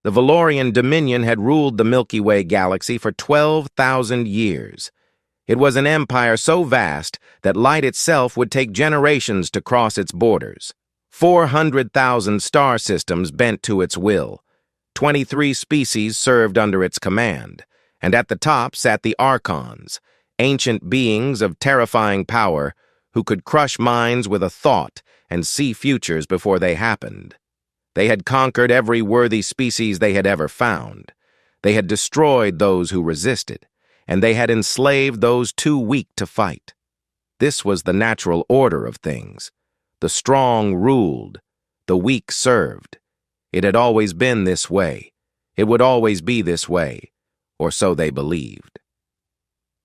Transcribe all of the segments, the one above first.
The Valorian Dominion had ruled the Milky Way galaxy for 12,000 years. It was an empire so vast that light itself would take generations to cross its borders. 400,000 star systems bent to its will. 23 species served under its command, and at the top sat the Archons, ancient beings of terrifying power who could crush minds with a thought and see futures before they happened. They had conquered every worthy species they had ever found. They had destroyed those who resisted, and they had enslaved those too weak to fight. This was the natural order of things. The strong ruled, the weak served. It had always been this way. It would always be this way, or so they believed.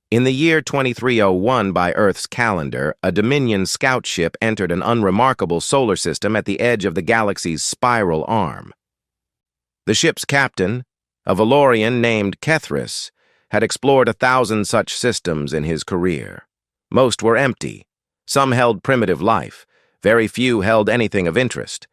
In the year 2301 by Earth's calendar, a Dominion scout ship entered an unremarkable solar system at the edge of the galaxy's spiral arm. The ship's captain, a Valorian named Kethris, had explored 1,000 such systems in his career. Most were empty. Some held primitive life. Very few held anything of interest.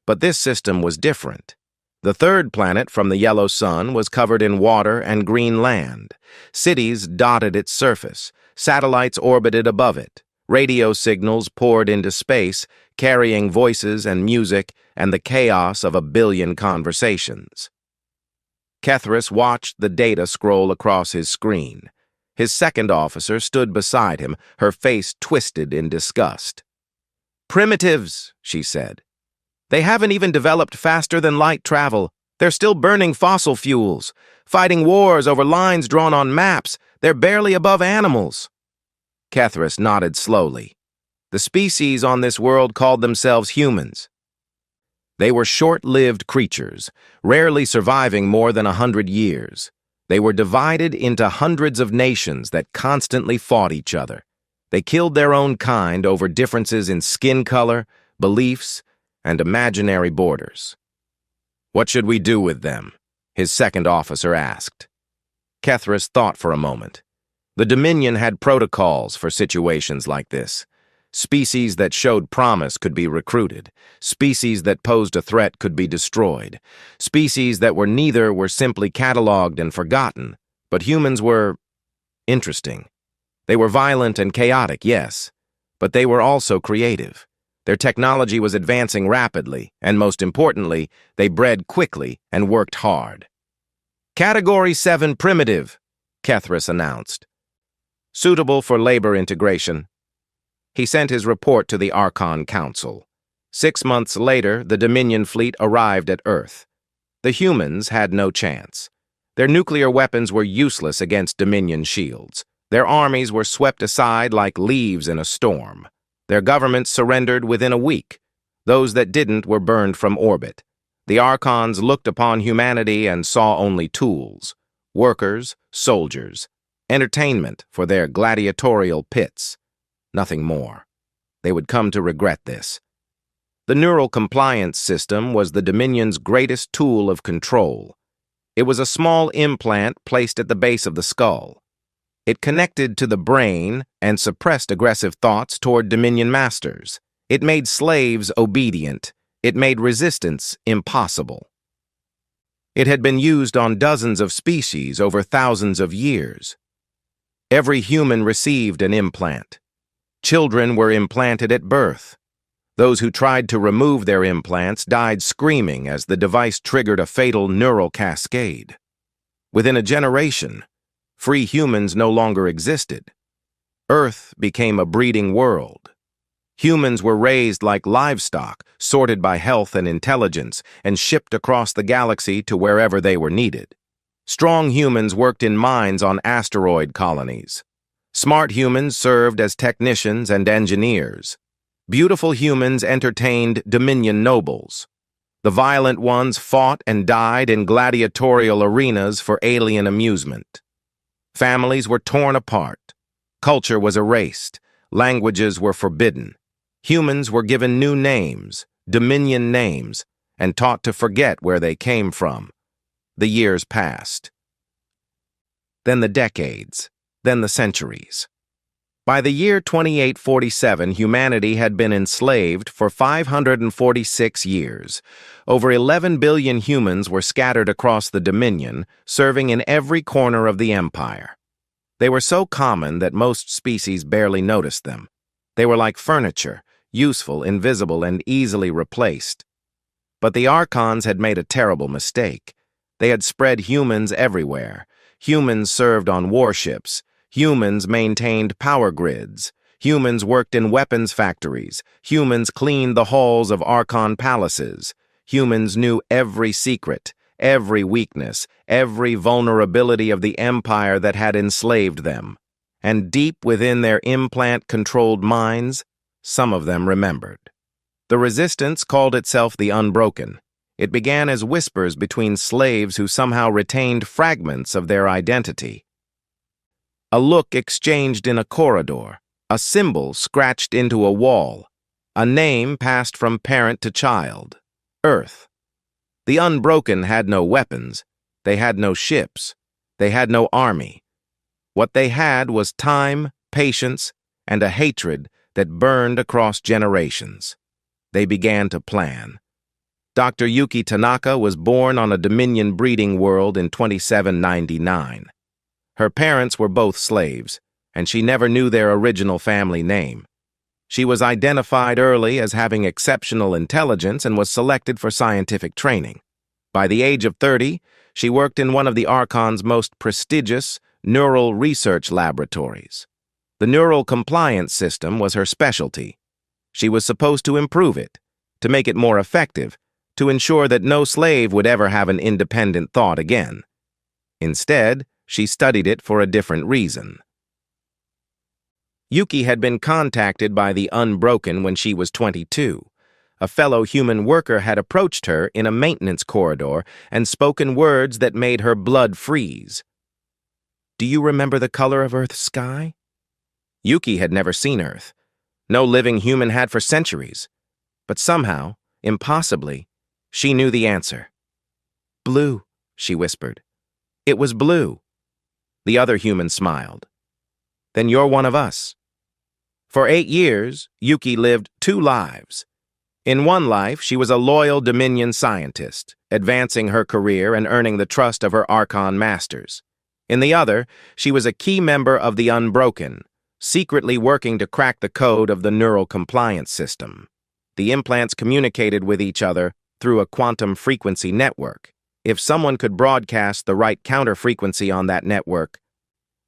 But this system was different. The third planet from the yellow sun was covered in water and green land. Cities dotted its surface. Satellites orbited above it. Radio signals poured into space, carrying voices and music and the chaos of 1 billion conversations. Kethris watched the data scroll across his screen. His second officer stood beside him, her face twisted in disgust. "Primitives," she said. "They haven't even developed faster-than-light travel. They're still burning fossil fuels, fighting wars over lines drawn on maps. They're barely above animals." Kethris nodded slowly. The species on this world called themselves humans. They were short-lived creatures, rarely surviving more than 100 years. They were divided into hundreds of nations that constantly fought each other. They killed their own kind over differences in skin color, beliefs, and imaginary borders. "What should we do with them?" his second officer asked. Kethris thought for a moment. The Dominion had protocols for situations like this. Species that showed promise could be recruited. Species that posed a threat could be destroyed. Species that were neither were simply cataloged and forgotten. But humans were interesting. They were violent and chaotic, yes, but they were also creative. Their technology was advancing rapidly, and most importantly, they bred quickly and worked hard. "Category 7 primitive," Kethris announced. "Suitable for labor integration." He sent his report to the Archon Council. 6 months later, the Dominion fleet arrived at Earth. The humans had no chance. Their nuclear weapons were useless against Dominion shields. Their armies were swept aside like leaves in a storm. Their governments surrendered within a week. Those that didn't were burned from orbit. The Archons looked upon humanity and saw only tools, workers, soldiers, entertainment for their gladiatorial pits. Nothing more. They would come to regret this. The neural compliance system was the Dominion's greatest tool of control. It was a small implant placed at the base of the skull. It connected to the brain and suppressed aggressive thoughts toward Dominion masters. It made slaves obedient. It made resistance impossible. It had been used on dozens of species over thousands of years. Every human received an implant. Children were implanted at birth. Those who tried to remove their implants died screaming as the device triggered a fatal neural cascade. Within a generation, free humans no longer existed. Earth became a breeding world. Humans were raised like livestock, sorted by health and intelligence, and shipped across the galaxy to wherever they were needed. Strong humans worked in mines on asteroid colonies. Smart humans served as technicians and engineers. Beautiful humans entertained Dominion nobles. The violent ones fought and died in gladiatorial arenas for alien amusement. Families were torn apart. Culture was erased. Languages were forbidden. Humans were given new names, Dominion names, and taught to forget where they came from. The years passed. Then the decades. Then the centuries. By the year 2847, humanity had been enslaved for 546 years. Over 11 billion humans were scattered across the Dominion, serving in every corner of the empire. They were so common that most species barely noticed them. They were like furniture, useful, invisible, and easily replaced. But the Archons had made a terrible mistake. They had spread humans everywhere. Humans served on warships. Humans maintained power grids. Humans worked in weapons factories. Humans cleaned the halls of Archon palaces. Humans knew every secret, every weakness, every vulnerability of the empire that had enslaved them. And deep within their implant-controlled minds, some of them remembered. The resistance called itself the Unbroken. It began as whispers between slaves who somehow retained fragments of their identity. A look exchanged in a corridor, a symbol scratched into a wall, a name passed from parent to child, Earth. The Unbroken had no weapons, they had no ships, they had no army. What they had was time, patience, and a hatred that burned across generations. They began to plan. Dr. Yuki Tanaka was born on a Dominion breeding world in 2799. Her parents were both slaves, and she never knew their original family name. She was identified early as having exceptional intelligence and was selected for scientific training. By the age of 30, she worked in one of the Archon's most prestigious neural research laboratories. The neural compliance system was her specialty. She was supposed to improve it, to make it more effective, to ensure that no slave would ever have an independent thought again. Instead, she studied it for a different reason. Yuki had been contacted by the Unbroken when she was 22. A fellow human worker had approached her in a maintenance corridor and spoken words that made her blood freeze. "Do you remember the color of Earth's sky?" Yuki had never seen Earth. No living human had for centuries. But somehow, impossibly, she knew the answer. "Blue," she whispered. "It was blue." The other human smiled. "Then you're one of us." For 8 years, Yuki lived 2 lives. In one life, she was a loyal Dominion scientist, advancing her career and earning the trust of her Archon masters. In the other, she was a key member of the Unbroken, secretly working to crack the code of the neural compliance system. The implants communicated with each other through a quantum frequency network. If someone could broadcast the right counter-frequency on that network,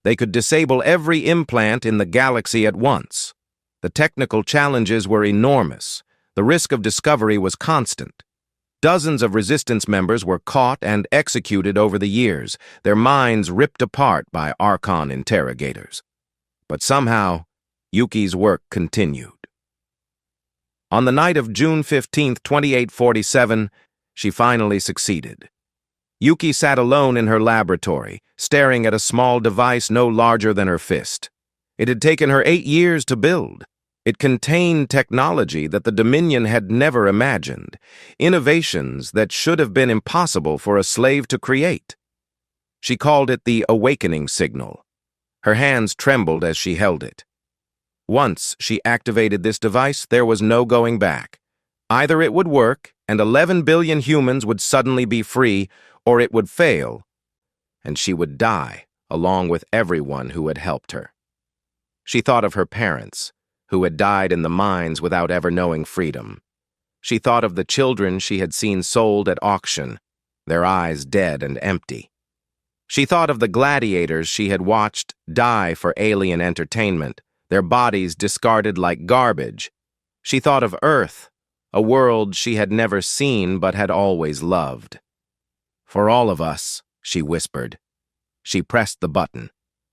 they could disable every implant in the galaxy at once. The technical challenges were enormous. The risk of discovery was constant. Dozens of resistance members were caught and executed over the years, their minds ripped apart by Archon interrogators. But somehow, Yuki's work continued. On the night of June 15, 2847, she finally succeeded. Yuki sat alone in her laboratory, staring at a small device no larger than her fist. It had taken her 8 years to build. It contained technology that the Dominion had never imagined, innovations that should have been impossible for a slave to create. She called it the awakening signal. Her hands trembled as she held it. Once she activated this device, there was no going back. Either it would work, and 11 billion humans would suddenly be free, or it would fail, and she would die, along with everyone who had helped her. She thought of her parents, who had died in the mines without ever knowing freedom. She thought of the children she had seen sold at auction, their eyes dead and empty. She thought of the gladiators she had watched die for alien entertainment, their bodies discarded like garbage. She thought of Earth, a world she had never seen but had always loved. "For all of us," she whispered. She pressed the button.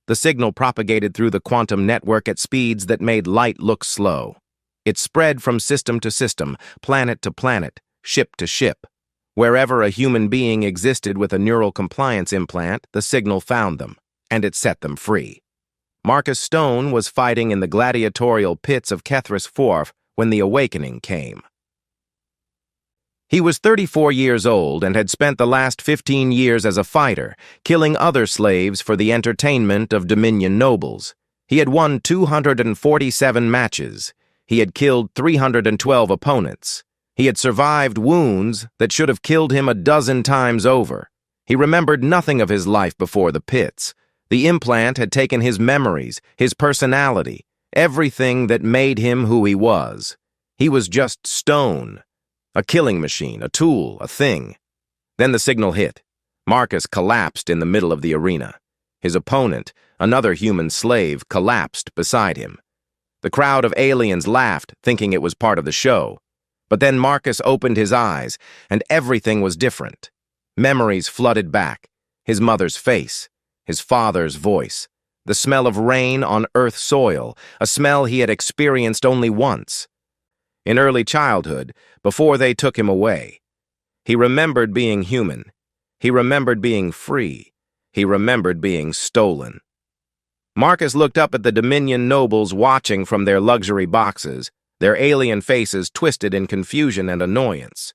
The signal propagated through the quantum network at speeds that made light look slow. It spread from system to system, planet to planet, ship to ship. Wherever a human being existed with a neural compliance implant, the signal found them, and it set them free. Marcus Stone was fighting in the gladiatorial pits of Kethris Forth when the awakening came. He was 34 years old and had spent the last 15 years as a fighter, killing other slaves for the entertainment of Dominion nobles. He had won 247 matches. He had killed 312 opponents. He had survived wounds that should have killed him a dozen times over. He remembered nothing of his life before the pits. The implant had taken his memories, his personality, everything that made him who he was. He was just stone, a killing machine, a tool, a thing. Then the signal hit. Marcus collapsed in the middle of the arena. His opponent, another human slave, collapsed beside him. The crowd of aliens laughed, thinking it was part of the show. But then Marcus opened his eyes, and everything was different. Memories flooded back. His mother's face, his father's voice, the smell of rain on earth soil, a smell he had experienced only once. In early childhood, before they took him away. He remembered being human. He remembered being free. He remembered being stolen. Marcus looked up at the Dominion nobles watching from their luxury boxes, their alien faces twisted in confusion and annoyance.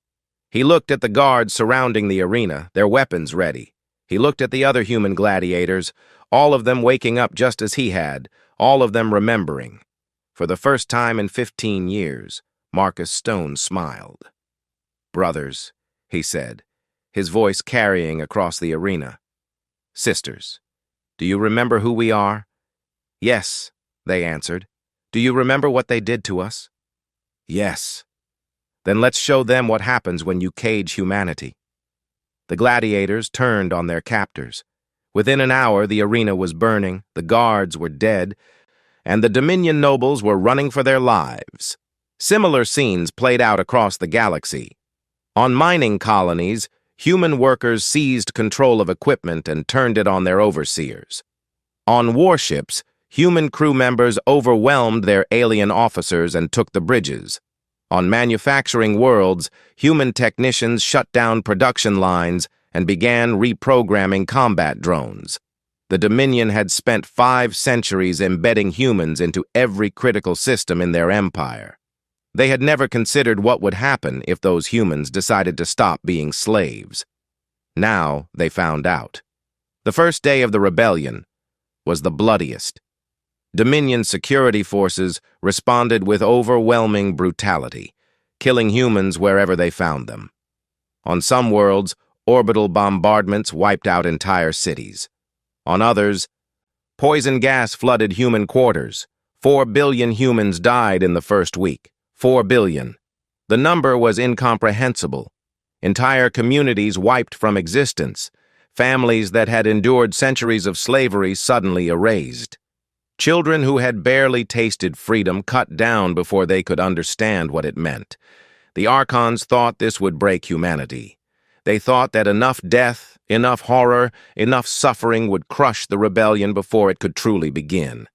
He looked at the guards surrounding the arena, their weapons ready. He looked at the other human gladiators, all of them waking up just as he had, all of them remembering. For the first time in 15 years, Marcus Stone smiled. "Brothers," he said, his voice carrying across the arena. "Sisters, do you remember who we are?" "Yes," they answered. "Do you remember what they did to us?" "Yes." "Then let's show them what happens when you cage humanity." The gladiators turned on their captors. Within an hour, the arena was burning, the guards were dead, and the Dominion nobles were running for their lives. Similar scenes played out across the galaxy. On mining colonies, human workers seized control of equipment and turned it on their overseers. On warships, human crew members overwhelmed their alien officers and took the bridges. On manufacturing worlds, human technicians shut down production lines and began reprogramming combat drones. The Dominion had spent 5 centuries embedding humans into every critical system in their empire. They had never considered what would happen if those humans decided to stop being slaves. Now they found out. The first day of the rebellion was the bloodiest. Dominion security forces responded with overwhelming brutality, killing humans wherever they found them. On some worlds, orbital bombardments wiped out entire cities. On others, poison gas flooded human quarters. 4 billion humans died in the first week. 4 billion. The number was incomprehensible. Entire communities wiped from existence. Families that had endured centuries of slavery suddenly erased. Children who had barely tasted freedom cut down before they could understand what it meant. The Archons thought this would break humanity. They thought that enough death, enough horror, enough suffering would crush the rebellion before it could truly begin.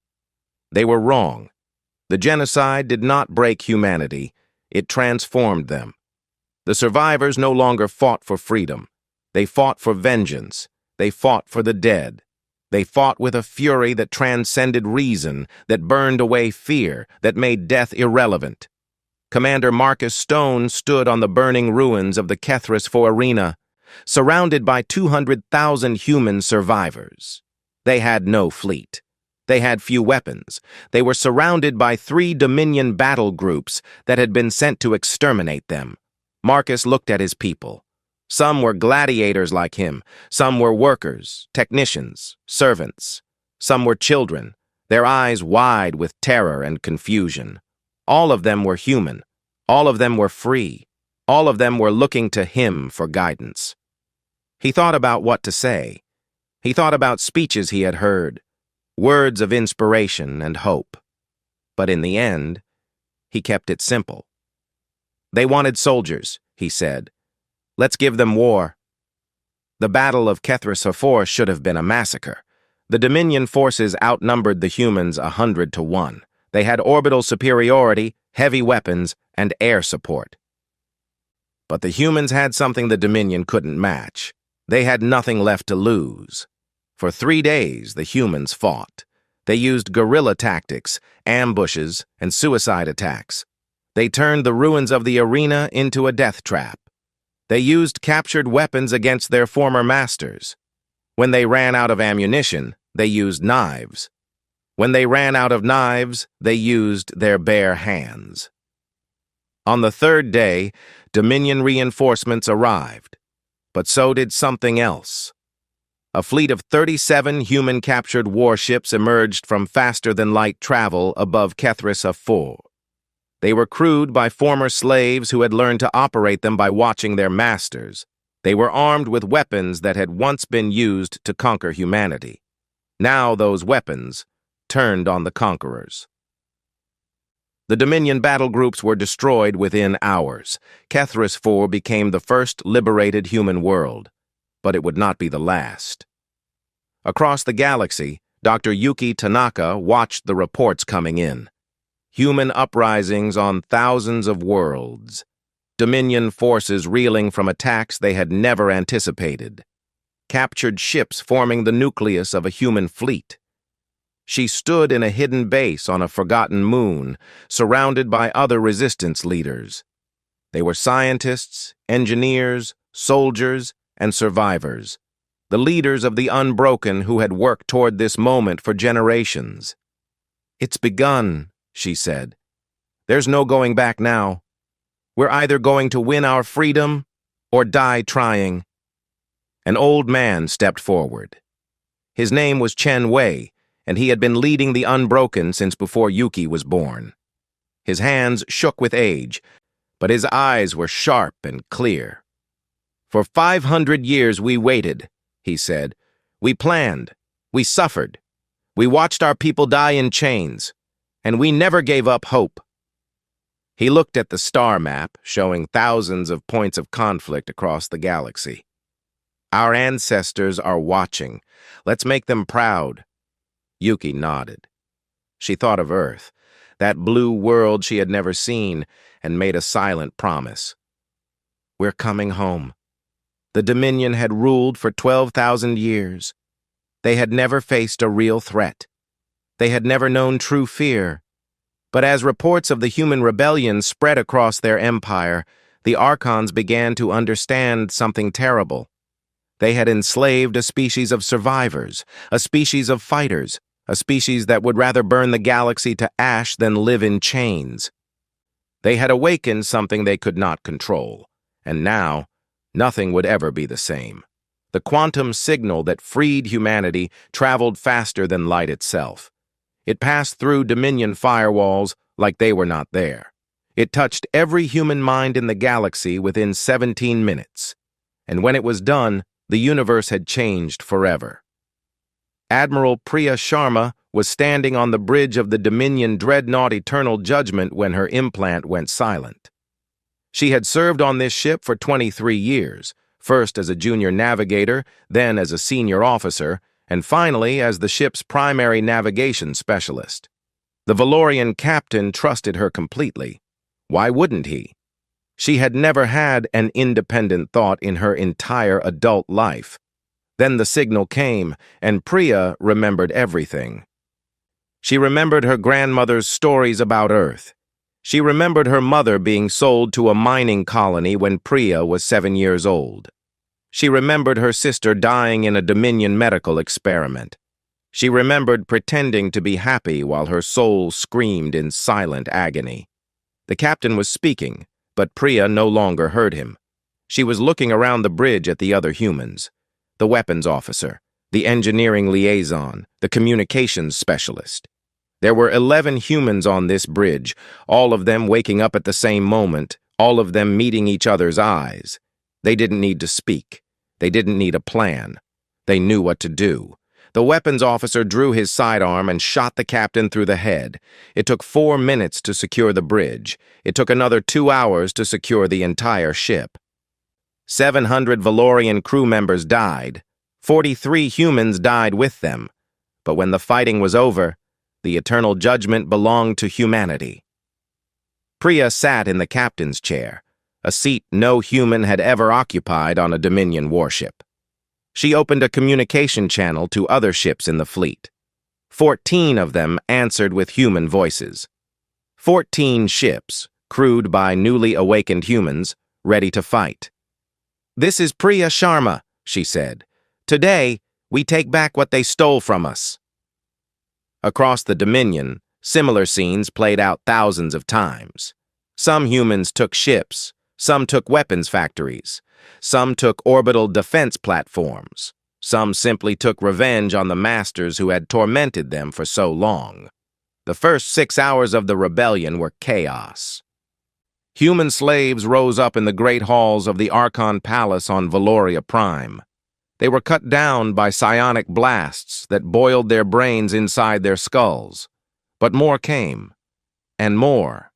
They were wrong. The genocide did not break humanity, it transformed them. The survivors no longer fought for freedom. They fought for vengeance. They fought for the dead. They fought with a fury that transcended reason, that burned away fear, that made death irrelevant. Commander Marcus Stone stood on the burning ruins of the Kethris Arena, surrounded by 200,000 human survivors. They had no fleet. They had few weapons. They were surrounded by 3 Dominion battle groups that had been sent to exterminate them. Marcus looked at his people. Some were gladiators like him. Some were workers, technicians, servants. Some were children, their eyes wide with terror and confusion. All of them were human. All of them were free. All of them were looking to him for guidance. He thought about what to say. He thought about speeches he had heard. Words of inspiration and hope. But in the end, he kept it simple. They wanted soldiers, he said. Let's give them war. The Battle of Kethris should have been a massacre. The Dominion forces outnumbered the humans 100 to 1. They had orbital superiority, heavy weapons, and air support. But the humans had something the Dominion couldn't match. They had nothing left to lose. For 3 days, the humans fought. They used guerrilla tactics, ambushes, and suicide attacks. They turned the ruins of the arena into a death trap. They used captured weapons against their former masters. When they ran out of ammunition, they used knives. When they ran out of knives, they used their bare hands. On the third day, Dominion reinforcements arrived, but so did something else. A fleet of 37 human-captured warships emerged from faster-than-light travel above Kethris 4. They were crewed by former slaves who had learned to operate them by watching their masters. They were armed with weapons that had once been used to conquer humanity. Now those weapons turned on the conquerors. The Dominion battle groups were destroyed within hours. Kethris 4 became the first liberated human world, but it would not be the last. Across the galaxy, Dr. Yuki Tanaka watched the reports coming in. Human uprisings on thousands of worlds. Dominion forces reeling from attacks they had never anticipated. Captured ships forming the nucleus of a human fleet. She stood in a hidden base on a forgotten moon, surrounded by other resistance leaders. They were scientists, engineers, soldiers, and survivors. The leaders of the unbroken who had worked toward this moment for generations. "It's begun," she said. "There's no going back now. We're either going to win our freedom or die trying." An old man stepped forward. His name was Chen Wei, and he had been leading the unbroken since before Yuki was born. His hands shook with age, but his eyes were sharp and clear. "For 500 years we waited," he said. "We planned. We suffered. We watched our people die in chains, and we never gave up hope." He looked at the star map, showing thousands of points of conflict across the galaxy. "Our ancestors are watching. Let's make them proud." Yuki nodded. She thought of Earth, that blue world she had never seen, and made a silent promise. "We're coming home." The Dominion had ruled for 12,000 years. They had never faced a real threat. They had never known true fear. But as reports of the human rebellion spread across their empire, the Archons began to understand something terrible. They had enslaved a species of survivors, a species of fighters, a species that would rather burn the galaxy to ash than live in chains. They had awakened something they could not control, and now nothing would ever be the same. The quantum signal that freed humanity traveled faster than light itself. It passed through Dominion firewalls like they were not there. It touched every human mind in the galaxy within 17 minutes. And when it was done, the universe had changed forever. Admiral Priya Sharma was standing on the bridge of the Dominion dreadnought Eternal Judgment when her implant went silent. She had served on this ship for 23 years, first as a junior navigator, then as a senior officer, and finally as the ship's primary navigation specialist. The Valorian captain trusted her completely. Why wouldn't he? She had never had an independent thought in her entire adult life. Then the signal came, and Priya remembered everything. She remembered her grandmother's stories about Earth. She remembered her mother being sold to a mining colony when Priya was 7 years old. She remembered her sister dying in a Dominion medical experiment. She remembered pretending to be happy while her soul screamed in silent agony. The captain was speaking, but Priya no longer heard him. She was looking around the bridge at the other humans. The weapons officer, the engineering liaison, the communications specialist. There were 11 humans on this bridge, all of them waking up at the same moment, all of them meeting each other's eyes. They didn't need to speak. They didn't need a plan. They knew what to do. The weapons officer drew his sidearm and shot the captain through the head. It took 4 minutes to secure the bridge. It took another 2 hours to secure the entire ship. 700 Valorian crew members died. 43 humans died with them. But when the fighting was over, the eternal judgment belonged to humanity. Priya sat in the captain's chair, a seat no human had ever occupied on a Dominion warship. She opened a communication channel to other ships in the fleet. 14 of them answered with human voices. 14 ships, crewed by newly awakened humans, ready to fight. "This is Priya Sharma," she said. "Today, we take back what they stole from us." Across the Dominion, similar scenes played out thousands of times. Some humans took ships, some took weapons factories, some took orbital defense platforms, some simply took revenge on the masters who had tormented them for so long. The first 6 hours of the rebellion were chaos. Human slaves rose up in the great halls of the Archon Palace on Valoria Prime. They were cut down by psionic blasts that boiled their brains inside their skulls. But more came, and more,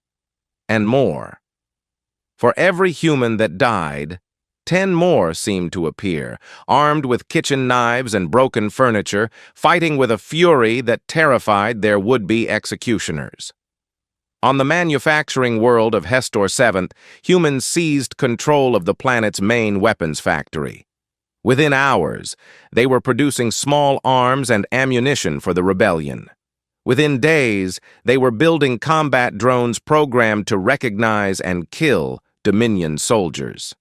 and more. For every human that died, 10 more seemed to appear, armed with kitchen knives and broken furniture, fighting with a fury that terrified their would-be executioners. On the manufacturing world of Hestor 7th, humans seized control of the planet's main weapons factory. Within hours, they were producing small arms and ammunition for the rebellion. Within days, they were building combat drones programmed to recognize and kill Dominion soldiers.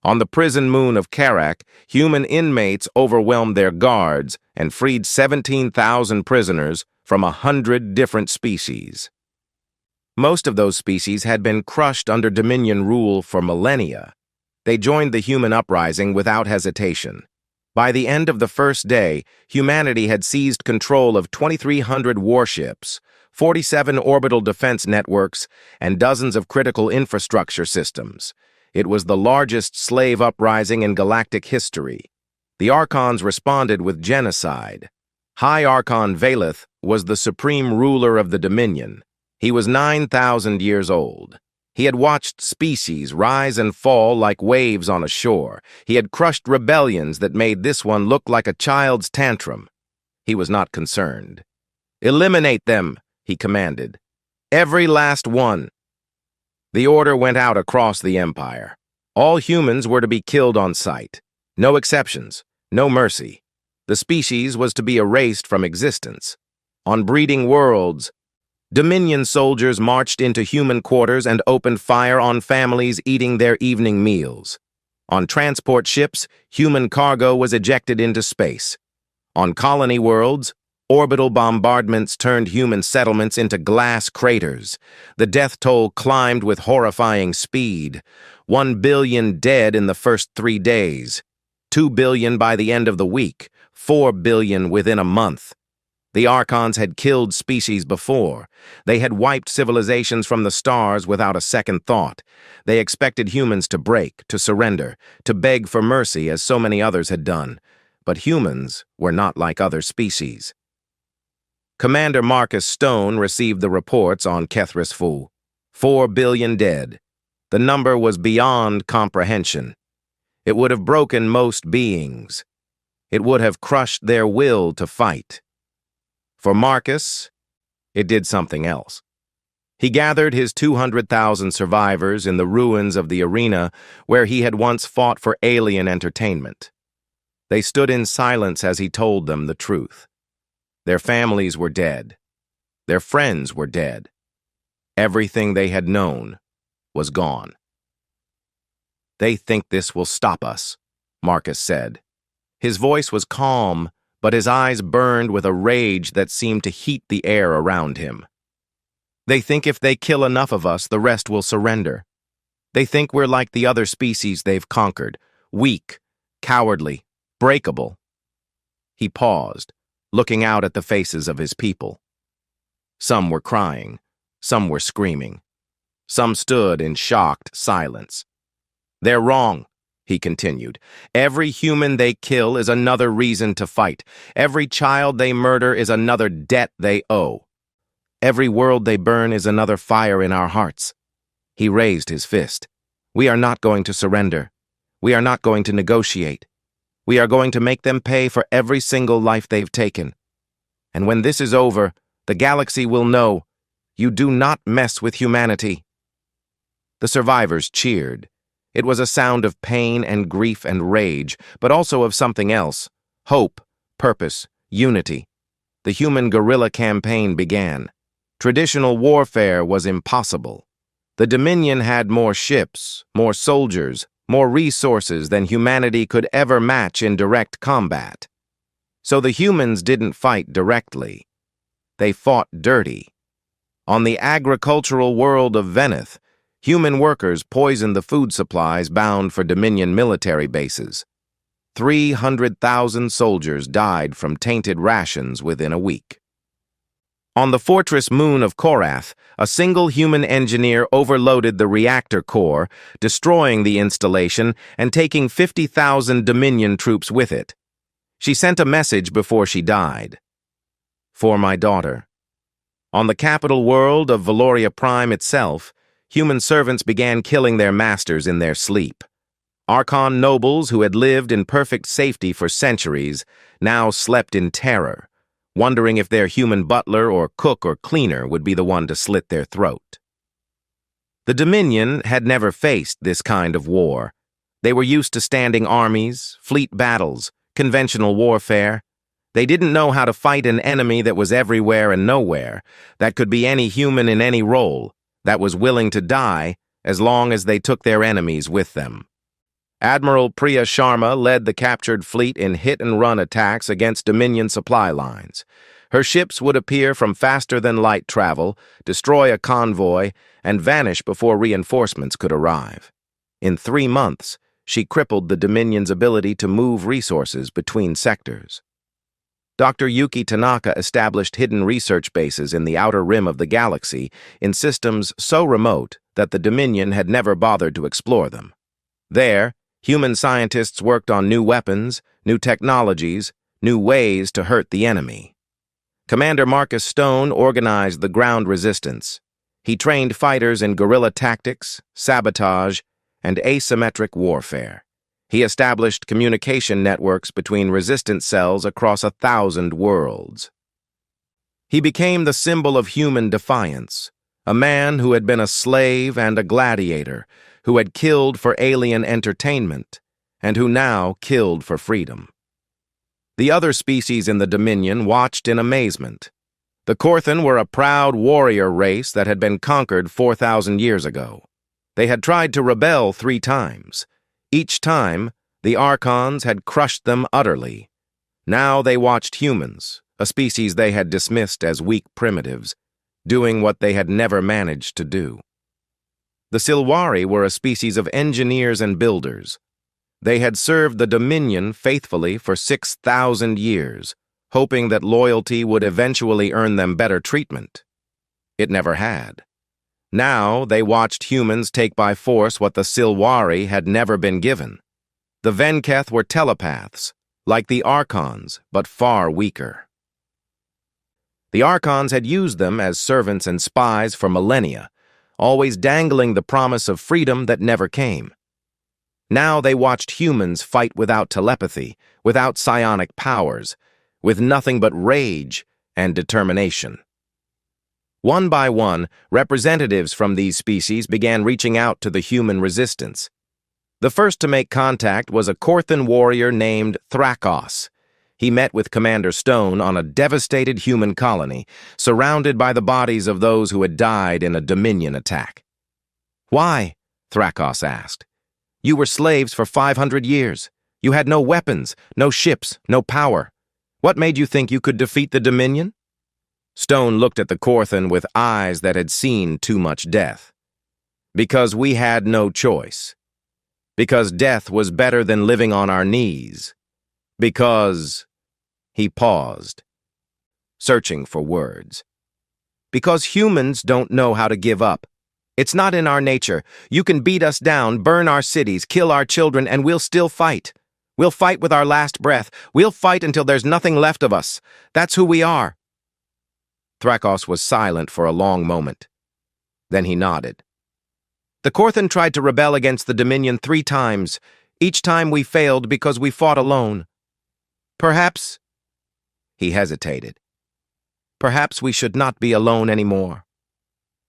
On the prison moon of Karak, human inmates overwhelmed their guards and freed 17,000 prisoners from 100 different species. Most of those species had been crushed under Dominion rule for millennia. They joined the human uprising without hesitation. By the end of the first day, humanity had seized control of 2,300 warships, 47 orbital defense networks, and dozens of critical infrastructure systems. It was the largest slave uprising in galactic history. The Archons responded with genocide. High Archon Valeth was the supreme ruler of the Dominion. He was 9,000 years old. He had watched species rise and fall like waves on a shore. He had crushed rebellions that made this one look like a child's tantrum. He was not concerned. "Eliminate them," he commanded. "Every last one." The order went out across the Empire. All humans were to be killed on sight. No exceptions, no mercy. The species was to be erased from existence. On breeding worlds, Dominion soldiers marched into human quarters and opened fire on families eating their evening meals. On transport ships, human cargo was ejected into space. On colony worlds, orbital bombardments turned human settlements into glass craters. The death toll climbed with horrifying speed. 1 billion dead in the first 3 days. 2 billion by the end of the week. 4 billion within a month. The Archons had killed species before. They had wiped civilizations from the stars without a second thought. They expected humans to break, to surrender, to beg for mercy as so many others had done. But humans were not like other species. Commander Marcus Stone received the reports on Kethris Fu. 4 billion dead. The number was beyond comprehension. It would have broken most beings. It would have crushed their will to fight. For Marcus, it did something else. He gathered his 200,000 survivors in the ruins of the arena where he had once fought for alien entertainment. They stood in silence as he told them the truth. Their families were dead. Their friends were dead. Everything they had known was gone. "They think this will stop us," Marcus said. His voice was calm, but his eyes burned with a rage that seemed to heat the air around him. "They think if they kill enough of us, the rest will surrender. They think we're like the other species they've conquered, weak, cowardly, breakable." He paused, looking out at the faces of his people. Some were crying, some were screaming. Some stood in shocked silence. "They're wrong," he continued. "Every human they kill is another reason to fight. Every child they murder is another debt they owe. Every world they burn is another fire in our hearts." He raised his fist. "We are not going to surrender. We are not going to negotiate. We are going to make them pay for every single life they've taken. And when this is over, the galaxy will know, you do not mess with humanity." The survivors cheered. It was a sound of pain and grief and rage, but also of something else: hope, purpose, unity. The human guerrilla campaign began. Traditional warfare was impossible. The Dominion had more ships, more soldiers, more resources than humanity could ever match in direct combat. So the humans didn't fight directly. They fought dirty. On the agricultural world of Veneth, human workers poisoned the food supplies bound for Dominion military bases. 300,000 soldiers died from tainted rations within a week. On the fortress moon of Korath, a single human engineer overloaded the reactor core, destroying the installation and taking 50,000 Dominion troops with it. She sent a message before she died. For my daughter. On the capital world of Valoria Prime itself, human servants began killing their masters in their sleep. Archon nobles who had lived in perfect safety for centuries now slept in terror, wondering if their human butler or cook or cleaner would be the one to slit their throat. The Dominion had never faced this kind of war. They were used to standing armies, fleet battles, conventional warfare. They didn't know how to fight an enemy that was everywhere and nowhere, that could be any human in any role, that was willing to die as long as they took their enemies with them. Admiral Priya Sharma led the captured fleet in hit-and-run attacks against Dominion supply lines. Her ships would appear from faster-than-light travel, destroy a convoy, and vanish before reinforcements could arrive. In 3 months, she crippled the Dominion's ability to move resources between sectors. Dr. Yuki Tanaka established hidden research bases in the outer rim of the galaxy in systems so remote that the Dominion had never bothered to explore them. There, human scientists worked on new weapons, new technologies, new ways to hurt the enemy. Commander Marcus Stone organized the ground resistance. He trained fighters in guerrilla tactics, sabotage, and asymmetric warfare. He established communication networks between resistance cells across 1,000 worlds. He became the symbol of human defiance, a man who had been a slave and a gladiator, who had killed for alien entertainment, and who now killed for freedom. The other species in the Dominion watched in amazement. The Korthan were a proud warrior race that had been conquered 4,000 years ago. They had tried to rebel 3 times. Each time, the Archons had crushed them utterly. Now they watched humans, a species they had dismissed as weak primitives, doing what they had never managed to do. The Silwari were a species of engineers and builders. They had served the Dominion faithfully for 6,000 years, hoping that loyalty would eventually earn them better treatment. It never had. Now they watched humans take by force what the Silwari had never been given. The Venketh were telepaths, like the Archons, but far weaker. The Archons had used them as servants and spies for millennia, always dangling the promise of freedom that never came. Now they watched humans fight without telepathy, without psionic powers, with nothing but rage and determination. One by one, representatives from these species began reaching out to the human resistance. The first to make contact was a Korthan warrior named Thrakos. He met with Commander Stone on a devastated human colony, surrounded by the bodies of those who had died in a Dominion attack. "Why?" Thrakos asked. "You were slaves for 500 years. You had no weapons, no ships, no power. What made you think you could defeat the Dominion?" Stone looked at the Korthan with eyes that had seen too much death. "Because we had no choice. Because death was better than living on our knees. Because—" He paused, searching for words. "Because humans don't know how to give up. It's not in our nature. You can beat us down, burn our cities, kill our children, and we'll still fight. We'll fight with our last breath. We'll fight until there's nothing left of us. That's who we are." Thrakos was silent for a long moment. Then he nodded. "The Korthan tried to rebel against the Dominion 3 times. Each time we failed because we fought alone. Perhaps—" He hesitated. "Perhaps we should not be alone anymore.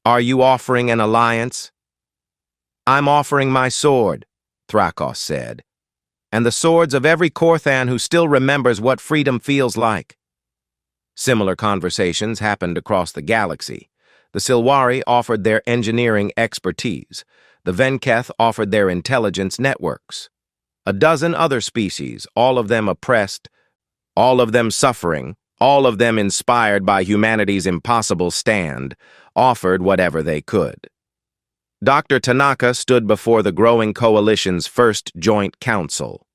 Are you offering an alliance?" "I'm offering my sword," Thrakos said, "and the swords of every Korthan who still remembers what freedom feels like." Similar conversations happened across the galaxy. The Silwari offered their engineering expertise. The Venketh offered their intelligence networks. A dozen other species, all of them oppressed, all of them suffering, all of them inspired by humanity's impossible stand, offered whatever they could. Dr. Tanaka stood before the growing coalition's first joint council.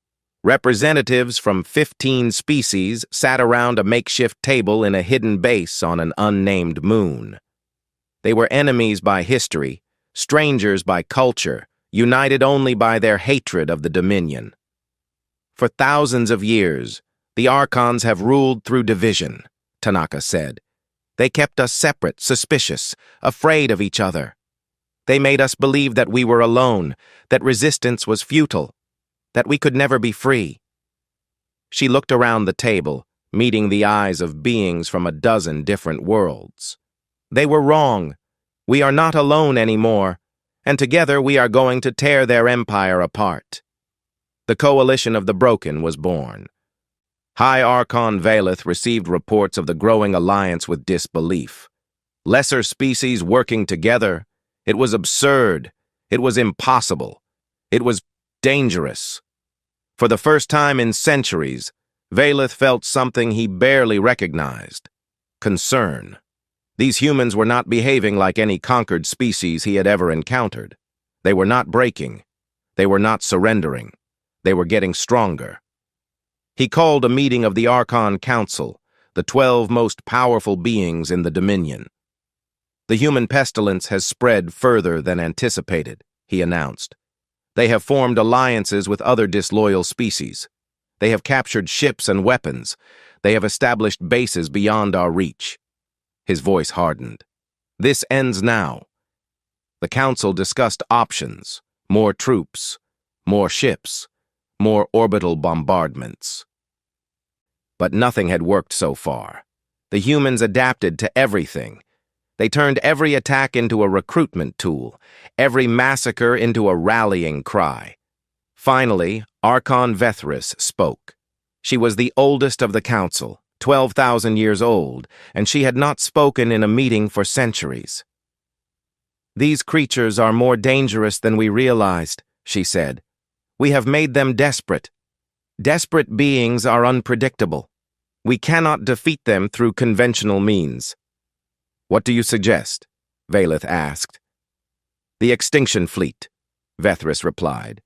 Representatives from 15 species sat around a makeshift table in a hidden base on an unnamed moon. They were enemies by history, strangers by culture, united only by their hatred of the Dominion. For thousands of years, the Archons have ruled through division, Tanaka said. They kept us separate, suspicious, afraid of each other. They made us believe that we were alone, that resistance was futile, that we could never be free. She looked around the table, meeting the eyes of beings from a dozen different worlds. They were wrong. We are not alone anymore, and together we are going to tear their empire apart. The Coalition of the Broken was born. High Archon Valeth received reports of the growing alliance with disbelief. Lesser species working together. It was absurd. It was impossible. It was dangerous. For the first time in centuries, Valeth felt something he barely recognized: concern. These humans were not behaving like any conquered species he had ever encountered. They were not breaking. They were not surrendering. They were getting stronger. He called a meeting of the Archon Council, the 12 most powerful beings in the Dominion. The human pestilence has spread further than anticipated, he announced. They have formed alliances with other disloyal species. They have captured ships and weapons. They have established bases beyond our reach. His voice hardened. This ends now. The council discussed options: more troops, more ships, more orbital bombardments. But nothing had worked so far. The humans adapted to everything. They turned every attack into a recruitment tool, every massacre into a rallying cry. Finally, Archon Vethris spoke. She was the oldest of the council, 12,000 years old, and she had not spoken in a meeting for centuries. "These creatures are more dangerous than we realized," she said. "We have made them desperate. Desperate beings are unpredictable. We cannot defeat them through conventional means." "What do you suggest?" Valeth asked. "The extinction fleet," Vethris replied.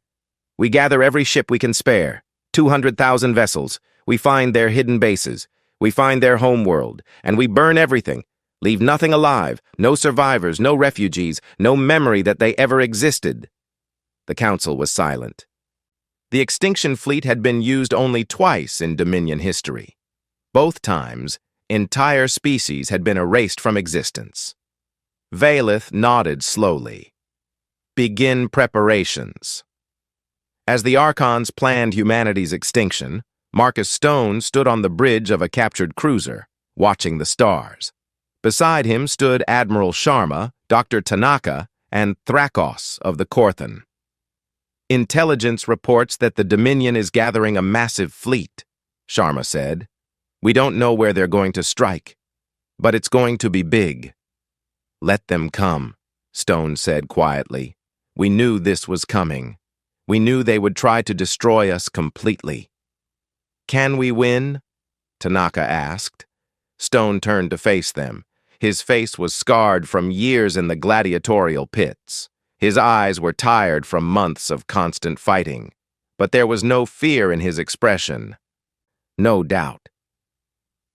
"We gather every ship we can spare, 200,000 vessels. We find their hidden bases. We find their homeworld, and we burn everything. Leave nothing alive, no survivors, no refugees, no memory that they ever existed." The council was silent. The extinction fleet had been used only twice in Dominion history. Both times, entire species had been erased from existence. Valeth nodded slowly. "Begin preparations." As the Archons planned humanity's extinction, Marcus Stone stood on the bridge of a captured cruiser, watching the stars. Beside him stood Admiral Sharma, Dr. Tanaka, and Thrakos of the Korthan. "Intelligence reports that the Dominion is gathering a massive fleet," Sharma said. "We don't know where they're going to strike, but it's going to be big." "Let them come," Stone said quietly. "We knew this was coming. We knew they would try to destroy us completely." "Can we win?" Tanaka asked. Stone turned to face them. His face was scarred from years in the gladiatorial pits. His eyes were tired from months of constant fighting, but there was no fear in his expression. No doubt.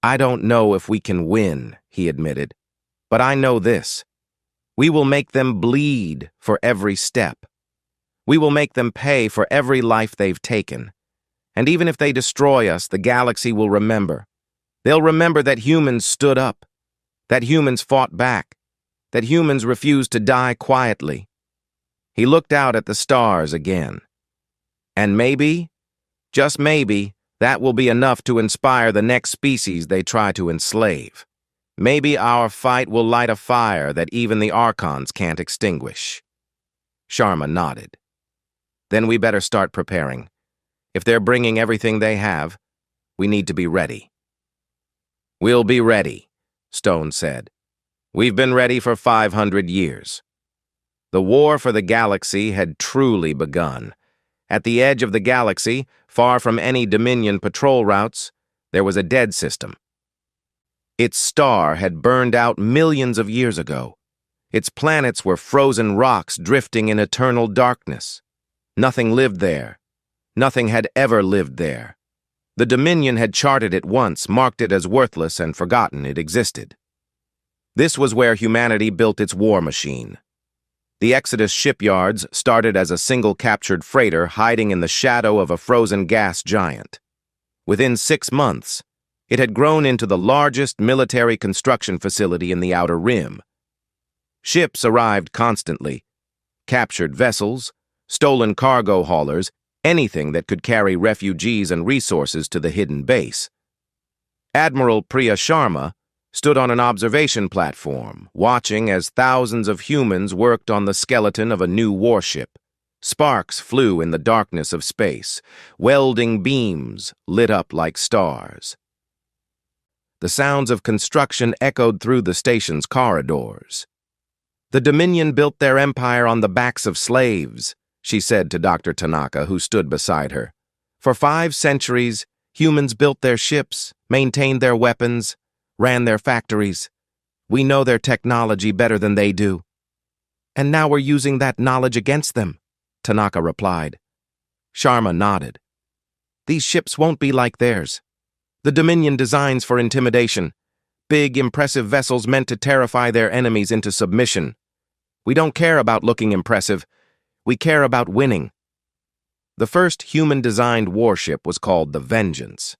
"I don't know if we can win," he admitted, "but I know this. We will make them bleed for every step. We will make them pay for every life they've taken. And even if they destroy us, the galaxy will remember. They'll remember that humans stood up, that humans fought back, that humans refused to die quietly." He looked out at the stars again. "And maybe, just maybe, that will be enough to inspire the next species they try to enslave. Maybe our fight will light a fire that even the Archons can't extinguish." Sharma nodded. "Then we better start preparing. If they're bringing everything they have, we need to be ready." "We'll be ready," Stone said. "We've been ready for 500 years. The war for the galaxy had truly begun. At the edge of the galaxy, far from any Dominion patrol routes, there was a dead system. Its star had burned out millions of years ago. Its planets were frozen rocks drifting in eternal darkness. Nothing lived there. Nothing had ever lived there. The Dominion had charted it once, marked it as worthless, and forgotten it existed. This was where humanity built its war machine. The Exodus shipyards started as a single captured freighter hiding in the shadow of a frozen gas giant. Within 6 months, it had grown into the largest military construction facility in the Outer Rim. Ships arrived constantly. Captured vessels, stolen cargo haulers, anything that could carry refugees and resources to the hidden base. Admiral Priya Sharma stood on an observation platform, watching as thousands of humans worked on the skeleton of a new warship. Sparks flew in the darkness of space. Welding beams lit up like stars. The sounds of construction echoed through the station's corridors. "The Dominion built their empire on the backs of slaves," she said to Dr. Tanaka, who stood beside her. "For 5 centuries, humans built their ships, maintained their weapons, ran their factories. We know their technology better than they do. And now we're using that knowledge against them," Tanaka replied. Sharma nodded. "These ships won't be like theirs. The Dominion designs for intimidation. Big, impressive vessels meant to terrify their enemies into submission. We don't care about looking impressive. We care about winning." The first human-designed warship was called the Vengeance.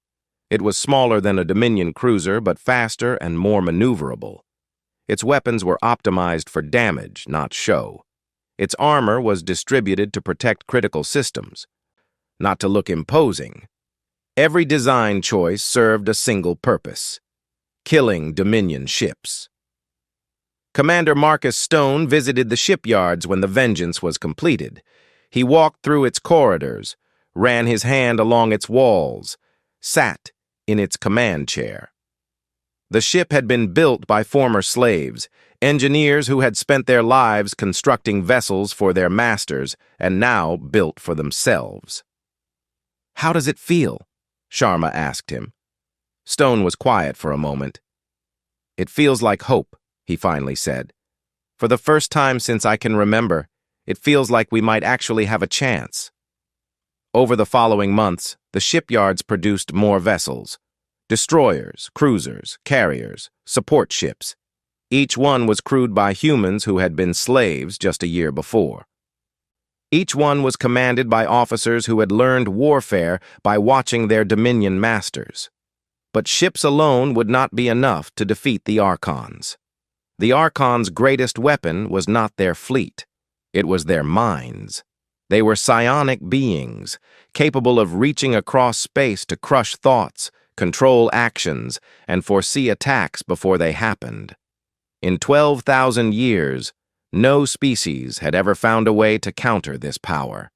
It was smaller than a Dominion cruiser, but faster and more maneuverable. Its weapons were optimized for damage, not show. Its armor was distributed to protect critical systems, not to look imposing. Every design choice served a single purpose: killing Dominion ships. Commander Marcus Stone visited the shipyards when the Vengeance was completed. He walked through its corridors, ran his hand along its walls, sat in its command chair. The ship had been built by former slaves, engineers who had spent their lives constructing vessels for their masters and now built for themselves. "How does it feel?" Sharma asked him. Stone was quiet for a moment. "It feels like hope," he finally said. "For the first time since I can remember, it feels like we might actually have a chance." Over the following months, the shipyards produced more vessels: destroyers, cruisers, carriers, support ships. Each one was crewed by humans who had been slaves just a year before. Each one was commanded by officers who had learned warfare by watching their Dominion masters. But ships alone would not be enough to defeat the Archons. The Archons' greatest weapon was not their fleet. It was their minds. They were psionic beings, capable of reaching across space to crush thoughts, control actions, and foresee attacks before they happened. In 12,000 years, no species had ever found a way to counter this power.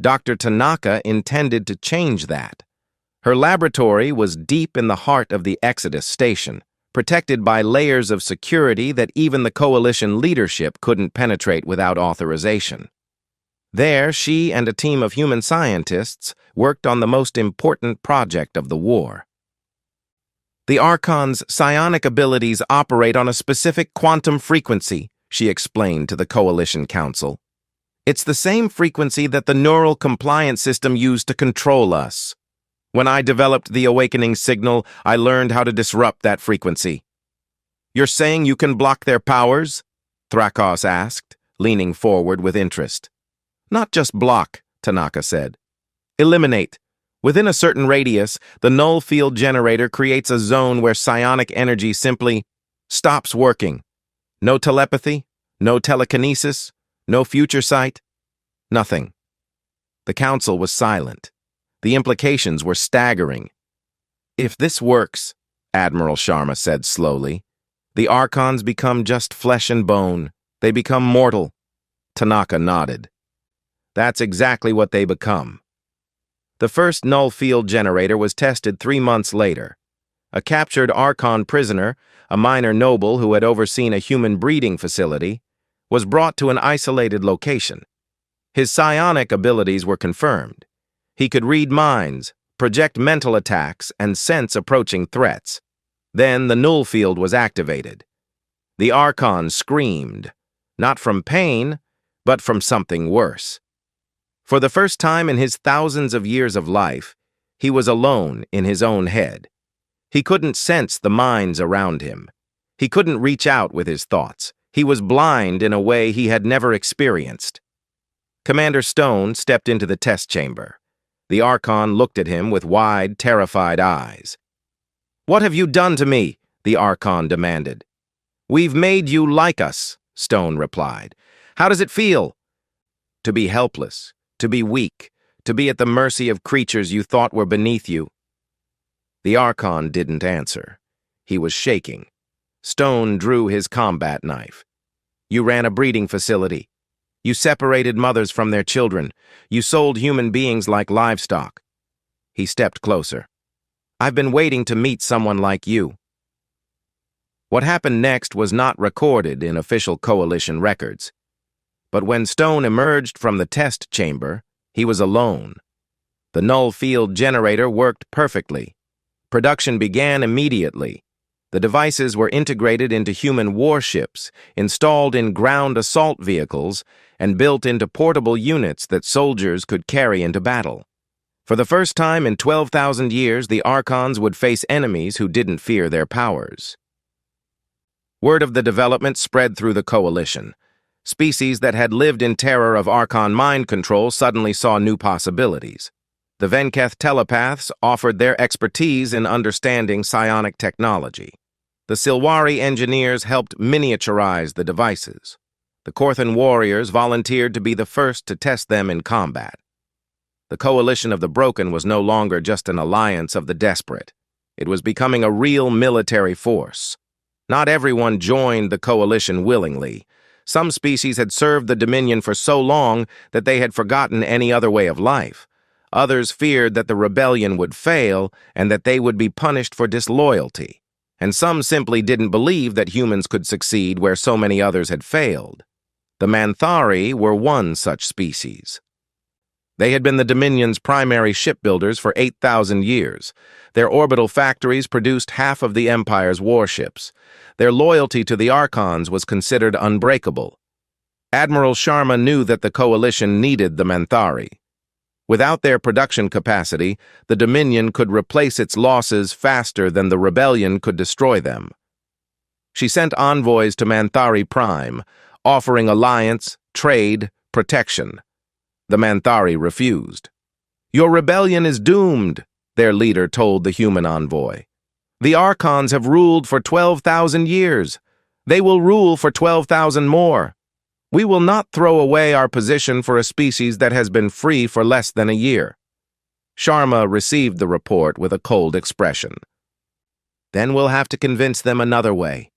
Dr. Tanaka intended to change that. Her laboratory was deep in the heart of the Exodus station, protected by layers of security that even the coalition leadership couldn't penetrate without authorization. There, she and a team of human scientists worked on the most important project of the war. "The Archon's psionic abilities operate on a specific quantum frequency," she explained to the Coalition Council. "It's the same frequency that the neural compliance system used to control us. When I developed the awakening signal, I learned how to disrupt that frequency." "You're saying you can block their powers?" Thrakos asked, leaning forward with interest. "Not just block," Tanaka said. "Eliminate. Within a certain radius, the null field generator creates a zone where psionic energy simply stops working. No telepathy, no telekinesis, no future sight, nothing." The council was silent. The implications were staggering. "If this works," Admiral Sharma said slowly, "the Archons become just flesh and bone. They become mortal." Tanaka nodded. "That's exactly what they become." The first null field generator was tested 3 months later. A captured Archon prisoner, a minor noble who had overseen a human breeding facility, was brought to an isolated location. His psionic abilities were confirmed. He could read minds, project mental attacks, and sense approaching threats. Then the null field was activated. The Archon screamed, not from pain, but from something worse. For the first time in his thousands of years of life, he was alone in his own head. He couldn't sense the minds around him. He couldn't reach out with his thoughts. He was blind in a way he had never experienced. Commander Stone stepped into the test chamber. The Archon looked at him with wide, terrified eyes. "What have you done to me?" the Archon demanded. "We've made you like us," Stone replied. "How does it feel?" "To be helpless, to be weak, to be at the mercy of creatures you thought were beneath you." The Archon didn't answer. He was shaking. Stone drew his combat knife. "You ran a breeding facility. You separated mothers from their children. You sold human beings like livestock." He stepped closer. "I've been waiting to meet someone like you." What happened next was not recorded in official Coalition records. But when Stone emerged from the test chamber, he was alone. The null field generator worked perfectly. Production began immediately. The devices were integrated into human warships, installed in ground assault vehicles, and built into portable units that soldiers could carry into battle. For the first time in 12,000 years, the Archons would face enemies who didn't fear their powers. Word of the development spread through the Coalition. Species that had lived in terror of Archon mind control suddenly saw new possibilities. The Venketh telepaths offered their expertise in understanding psionic technology. The Silwari engineers helped miniaturize the devices. The Korthan warriors volunteered to be the first to test them in combat. The Coalition of the Broken was no longer just an alliance of the desperate. It was becoming a real military force. Not everyone joined the Coalition willingly. Some species had served the Dominion for so long that they had forgotten any other way of life. Others feared that the rebellion would fail and that they would be punished for disloyalty. And some simply didn't believe that humans could succeed where so many others had failed. The Manthari were one such species. They had been the Dominion's primary shipbuilders for 8,000 years. Their orbital factories produced half of the Empire's warships. Their loyalty to the Archons was considered unbreakable. Admiral Sharma knew that the Coalition needed the Manthari. Without their production capacity, the Dominion could replace its losses faster than the rebellion could destroy them. She sent envoys to Manthari Prime, offering alliance, trade, protection. The Manthari refused. "Your rebellion is doomed," their leader told the human envoy. "The Archons have ruled for 12,000 years. They will rule for 12,000 more. We will not throw away our position for a species that has been free for less than a year." Sharma received the report with a cold expression. "Then we'll have to convince them another way."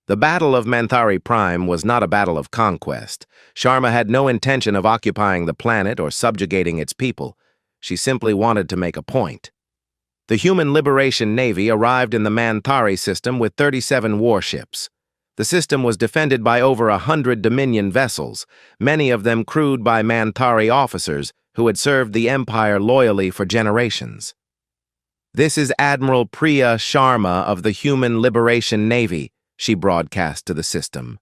The Battle of Manthari Prime was not a battle of conquest. Sharma had no intention of occupying the planet or subjugating its people. She simply wanted to make a point. The Human Liberation Navy arrived in the Manthari system with 37 warships. The system was defended by over 100 Dominion vessels, many of them crewed by Manthari officers who had served the Empire loyally for generations. "This is Admiral Priya Sharma of the Human Liberation Navy," she broadcast to the system.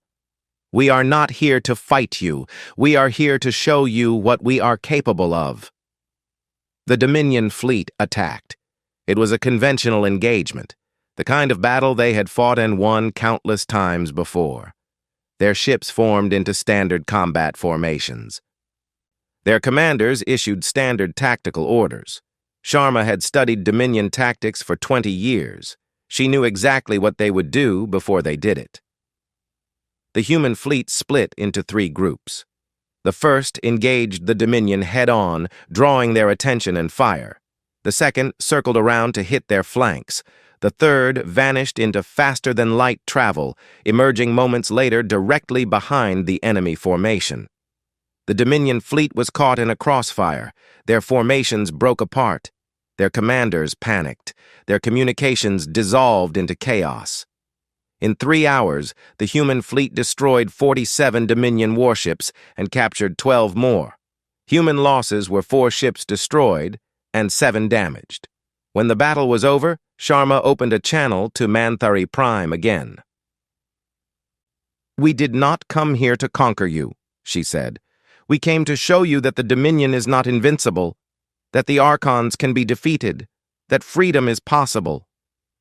"We are not here to fight you. We are here to show you what we are capable of." The Dominion fleet attacked. It was a conventional engagement, the kind of battle they had fought and won countless times before. Their ships formed into standard combat formations. Their commanders issued standard tactical orders. Sharma had studied Dominion tactics for 20 years. She knew exactly what they would do before they did it. The human fleet split into 3 groups. The first engaged the Dominion head-on, drawing their attention and fire. The second circled around to hit their flanks. The third vanished into faster-than-light travel, emerging moments later directly behind the enemy formation. The Dominion fleet was caught in a crossfire. Their formations broke apart. Their commanders panicked. Their communications dissolved into chaos. In 3 hours, the human fleet destroyed 47 Dominion warships and captured 12 more. Human losses were 4 ships destroyed and 7 damaged. When the battle was over, Sharma opened a channel to Manthari Prime again. "We did not come here to conquer you," she said. "We came to show you that the Dominion is not invincible, that the Archons can be defeated, that freedom is possible."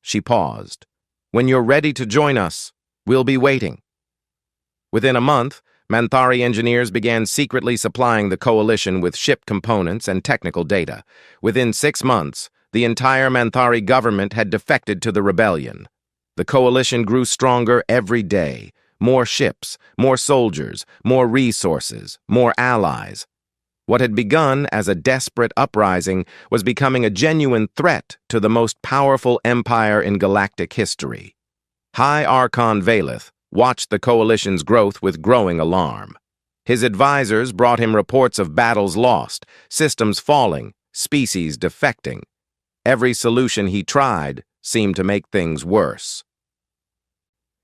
She paused. "When you're ready to join us, we'll be waiting." Within a month, Manthari engineers began secretly supplying the Coalition with ship components and technical data. Within 6 months, the entire Manthari government had defected to the rebellion. The Coalition grew stronger every day. More ships, more soldiers, more resources, more allies. What had begun as a desperate uprising was becoming a genuine threat to the most powerful empire in galactic history. High Archon Valeth watched the Coalition's growth with growing alarm. His advisors brought him reports of battles lost, systems falling, species defecting. Every solution he tried seemed to make things worse.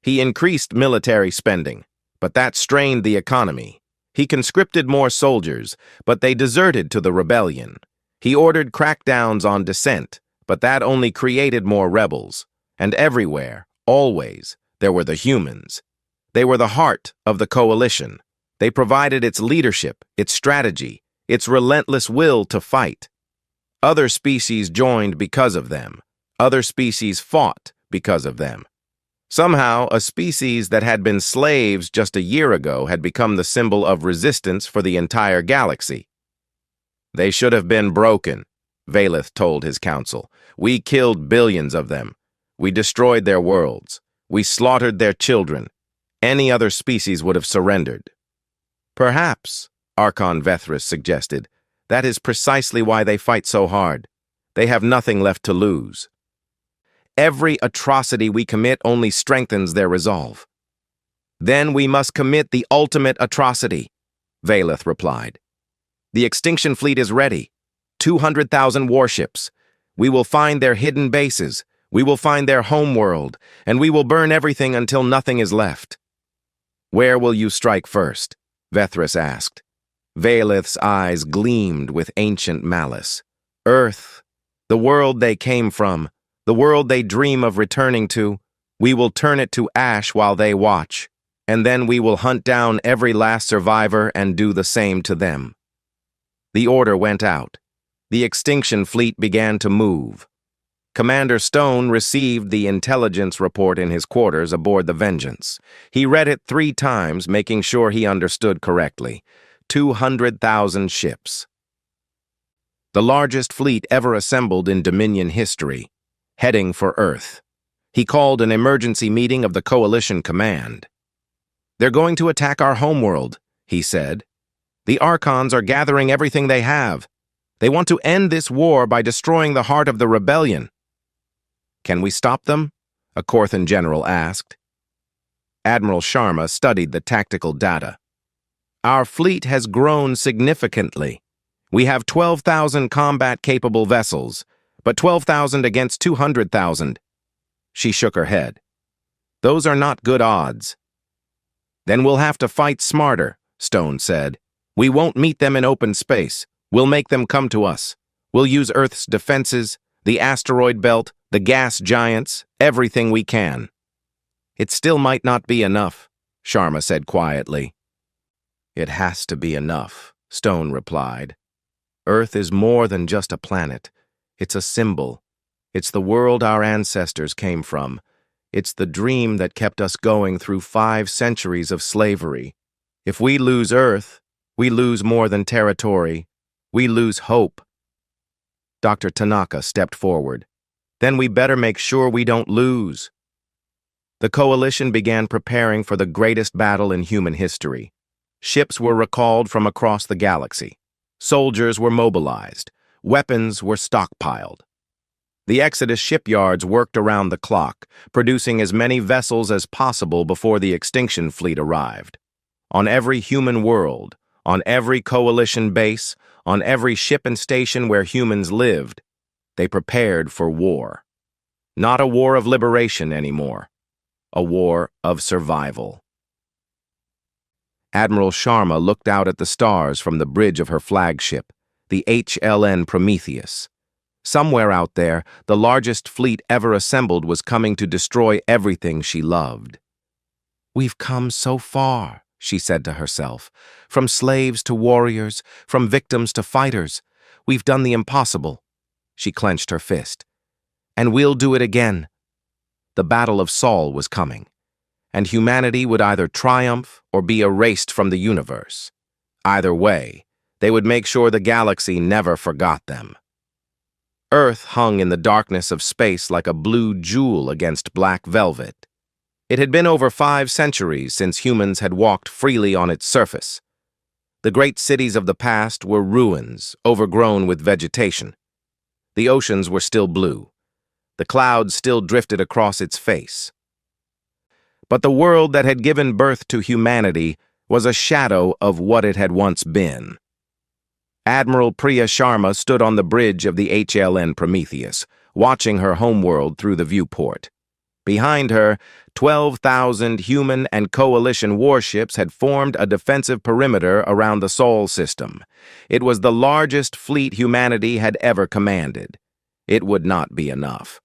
He increased military spending, but that strained the economy. He conscripted more soldiers, but they deserted to the rebellion. He ordered crackdowns on dissent, but that only created more rebels. And everywhere, always, there were the humans. They were the heart of the Coalition. They provided its leadership, its strategy, its relentless will to fight. Other species joined because of them. Other species fought because of them. Somehow, a species that had been slaves just a year ago had become the symbol of resistance for the entire galaxy. "They should have been broken," Valeth told his council. "We killed billions of them. We destroyed their worlds. We slaughtered their children. Any other species would have surrendered." "Perhaps," Archon Vethris suggested, "that is precisely why they fight so hard. They have nothing left to lose. Every atrocity we commit only strengthens their resolve." "Then we must commit the ultimate atrocity," Valeth replied. "The extinction fleet is ready. 200,000 warships. We will find their hidden bases. We will find their homeworld, and we will burn everything until nothing is left." "Where will you strike first?" Vethris asked. Valeth's eyes gleamed with ancient malice. "Earth, the world they came from, the world they dream of returning to. We will turn it to ash while they watch, and then we will hunt down every last survivor and do the same to them." The order went out. The extinction fleet began to move. Commander Stone received the intelligence report in his quarters aboard the Vengeance. He read it 3 times, making sure he understood correctly. 200,000 ships. The largest fleet ever assembled in Dominion history, heading for Earth. He called an emergency meeting of the Coalition Command. "They're going to attack our homeworld," he said. "The Archons are gathering everything they have. They want to end this war by destroying the heart of the rebellion." "Can we stop them?" a Corthan general asked. Admiral Sharma studied the tactical data. "Our fleet has grown significantly. We have 12,000 combat-capable vessels, but 12,000 against 200,000. She shook her head. "Those are not good odds." "Then we'll have to fight smarter," Stone said. "We won't meet them in open space. We'll make them come to us. We'll use Earth's defenses, the asteroid belt, the gas giants, everything we can." "It still might not be enough," Sharma said quietly. "It has to be enough," Stone replied. "Earth is more than just a planet. It's a symbol. It's the world our ancestors came from. It's the dream that kept us going through 5 centuries of slavery. If we lose Earth, we lose more than territory. We lose hope." Dr. Tanaka stepped forward. "Then we better make sure we don't lose." The Coalition began preparing for the greatest battle in human history. Ships were recalled from across the galaxy. Soldiers were mobilized. Weapons were stockpiled. The Exodus shipyards worked around the clock, producing as many vessels as possible before the extinction fleet arrived. On every human world, on every Coalition base, on every ship and station where humans lived, they prepared for war. Not a war of liberation anymore. A war of survival. Admiral Sharma looked out at the stars from the bridge of her flagship, the HLN Prometheus. Somewhere out there, the largest fleet ever assembled was coming to destroy everything she loved. "We've come so far," she said to herself. "From slaves to warriors, from victims to fighters. We've done the impossible." She clenched her fist. "And we'll do it again." The Battle of Saul was coming, and humanity would either triumph or be erased from the universe. Either way, they would make sure the galaxy never forgot them. Earth hung in the darkness of space like a blue jewel against black velvet. It had been over 5 centuries since humans had walked freely on its surface. The great cities of the past were ruins, overgrown with vegetation. The oceans were still blue. The clouds still drifted across its face. But the world that had given birth to humanity was a shadow of what it had once been. Admiral Priya Sharma stood on the bridge of the HLN Prometheus, watching her homeworld through the viewport. Behind her, 12,000 human and coalition warships had formed a defensive perimeter around the Sol system. It was the largest fleet humanity had ever commanded. It would not be enough.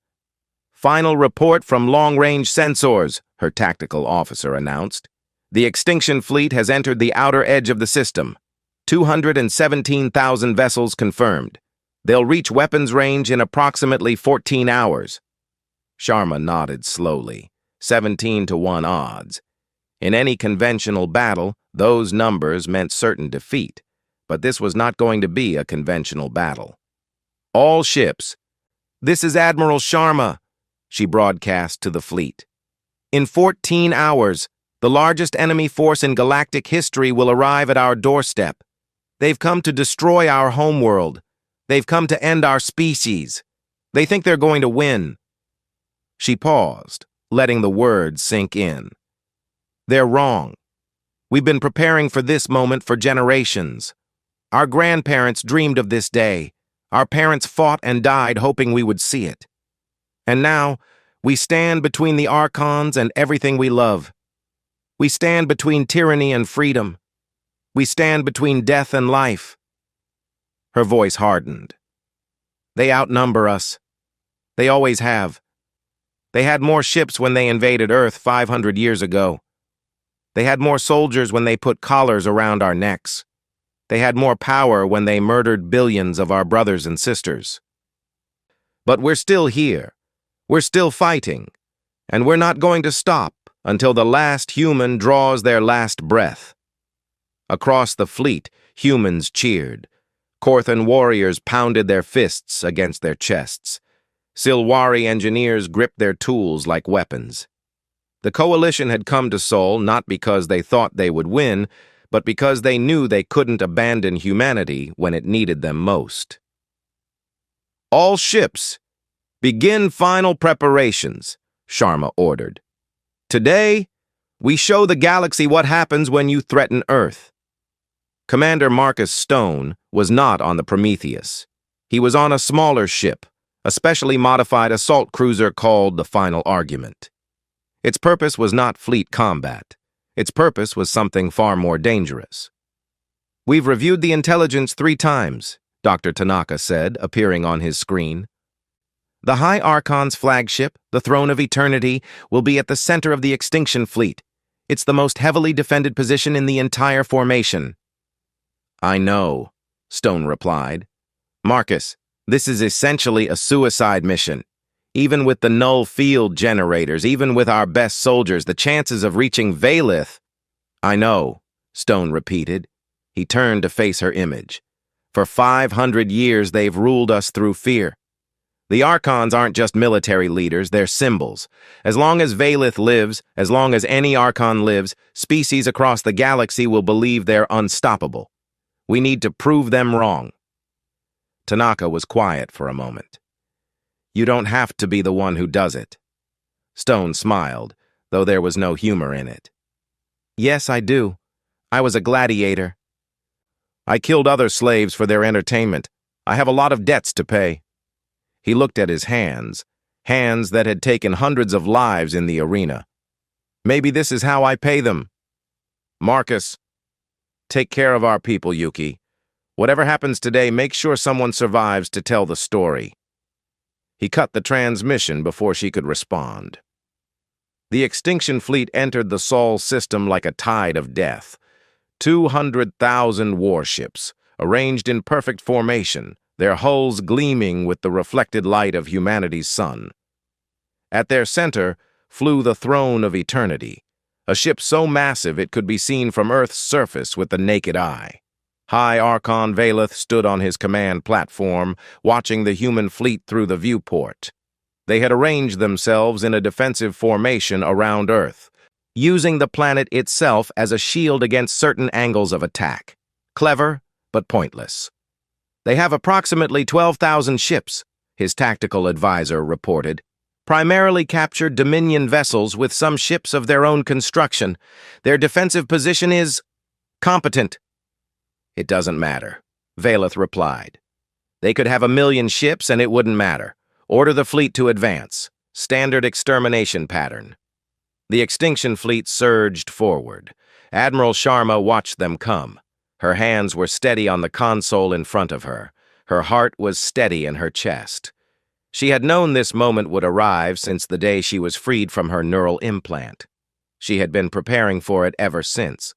"Final report from long-range sensors," her tactical officer announced. "The extinction fleet has entered the outer edge of the system. 217,000 vessels confirmed. They'll reach weapons range in approximately 14 hours. Sharma nodded slowly. 17-1 odds. In any conventional battle, those numbers meant certain defeat. But this was not going to be a conventional battle. "All ships. This is Admiral Sharma," she broadcast to the fleet. "In 14 hours, the largest enemy force in galactic history will arrive at our doorstep. They've come to destroy our homeworld. They've come to end our species. They think they're going to win." She paused, letting the words sink in. "They're wrong. We've been preparing for this moment for generations. Our grandparents dreamed of this day. Our parents fought and died hoping we would see it. And now, we stand between the Archons and everything we love. We stand between tyranny and freedom. We stand between death and life." Her voice hardened. "They outnumber us. They always have. They had more ships when they invaded Earth 500 years ago. They had more soldiers when they put collars around our necks. They had more power when they murdered billions of our brothers and sisters. But we're still here. We're still fighting. And we're not going to stop until the last human draws their last breath." Across the fleet, humans cheered. Korthan warriors pounded their fists against their chests. Silwari engineers gripped their tools like weapons. The coalition had come to Sol not because they thought they would win, but because they knew they couldn't abandon humanity when it needed them most. "All ships, begin final preparations," Sharma ordered. "Today, we show the galaxy what happens when you threaten Earth." Commander Marcus Stone was not on the Prometheus. He was on a smaller ship, a specially modified assault cruiser called the Final Argument. Its purpose was not fleet combat. Its purpose was something far more dangerous. "We've reviewed the intelligence 3 times, Dr. Tanaka said, appearing on his screen. "The High Archon's flagship, the Throne of Eternity, will be at the center of the extinction fleet. It's the most heavily defended position in the entire formation." "I know," Stone replied. "Marcus, this is essentially a suicide mission. Even with the null field generators, even with our best soldiers, the chances of reaching Valith—" "I know," Stone repeated. He turned to face her image. "For 500 years they've ruled us through fear. The Archons aren't just military leaders, they're symbols. As long as Valith lives, as long as any Archon lives, species across the galaxy will believe they're unstoppable. We need to prove them wrong." Tanaka was quiet for a moment. "You don't have to be the one who does it." Stone smiled, though there was no humor in it. "Yes, I do. I was a gladiator. I killed other slaves for their entertainment. I have a lot of debts to pay." He looked at his hands, hands that had taken hundreds of lives in the arena. "Maybe this is how I pay them. Marcus, take care of our people, Yuki. Whatever happens today, make sure someone survives to tell the story." He cut the transmission before she could respond. The extinction fleet entered the Sol system like a tide of death. 200,000 warships, arranged in perfect formation, their hulls gleaming with the reflected light of humanity's sun. At their center flew the Throne of Eternity, a ship so massive it could be seen from Earth's surface with the naked eye. High Archon Valeth stood on his command platform, watching the human fleet through the viewport. They had arranged themselves in a defensive formation around Earth, using the planet itself as a shield against certain angles of attack. Clever, but pointless. They have approximately 12,000 ships, his tactical advisor reported. Primarily captured Dominion vessels with some ships of their own construction. Their defensive position is competent. It doesn't matter, Valeth replied. They could have 1,000,000 ships and it wouldn't matter. Order the fleet to advance. Standard extermination pattern. The extinction fleet surged forward. Admiral Sharma watched them come. Her hands were steady on the console in front of her. Her heart was steady in her chest. She had known this moment would arrive since the day she was freed from her neural implant. She had been preparing for it ever since.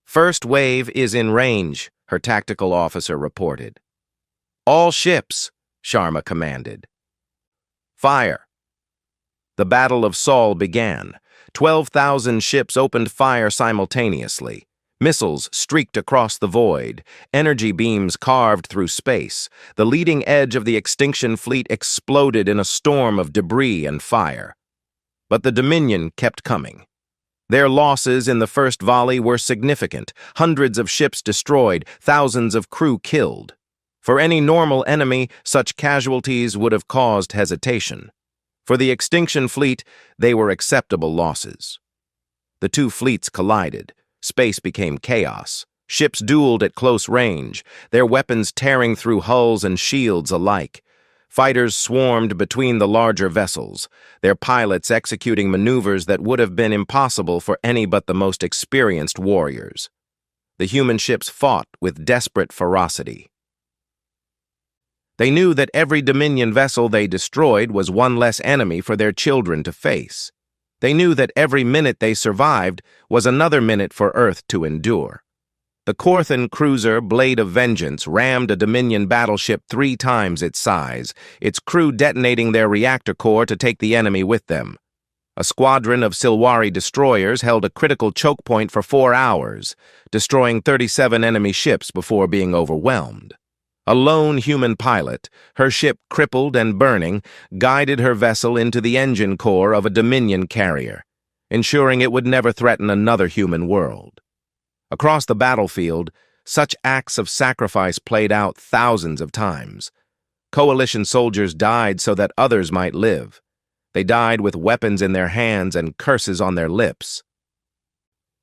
First wave is in range, her tactical officer reported. All ships, Sharma commanded. Fire. The Battle of Sol began. 12,000 ships opened fire simultaneously. Missiles streaked across the void, energy beams carved through space. The leading edge of the extinction fleet exploded in a storm of debris and fire. But the Dominion kept coming. Their losses in the first volley were significant. Hundreds of ships destroyed, thousands of crew killed. For any normal enemy, such casualties would have caused hesitation. For the extinction fleet, they were acceptable losses. The two fleets collided. Space became chaos. Ships dueled at close range, their weapons tearing through hulls and shields alike. Fighters swarmed between the larger vessels, their pilots executing maneuvers that would have been impossible for any but the most experienced warriors. The human ships fought with desperate ferocity. They knew that every Dominion vessel they destroyed was one less enemy for their children to face. They knew that every minute they survived was another minute for Earth to endure. The Corthan cruiser Blade of Vengeance rammed a Dominion battleship 3 times its size, its crew detonating their reactor core to take the enemy with them. A squadron of Silwari destroyers held a critical choke point for 4 hours, destroying 37 enemy ships before being overwhelmed. A lone human pilot, her ship crippled and burning, guided her vessel into the engine core of a Dominion carrier, ensuring it would never threaten another human world. Across the battlefield, such acts of sacrifice played out thousands of times. Coalition soldiers died so that others might live. They died with weapons in their hands and curses on their lips.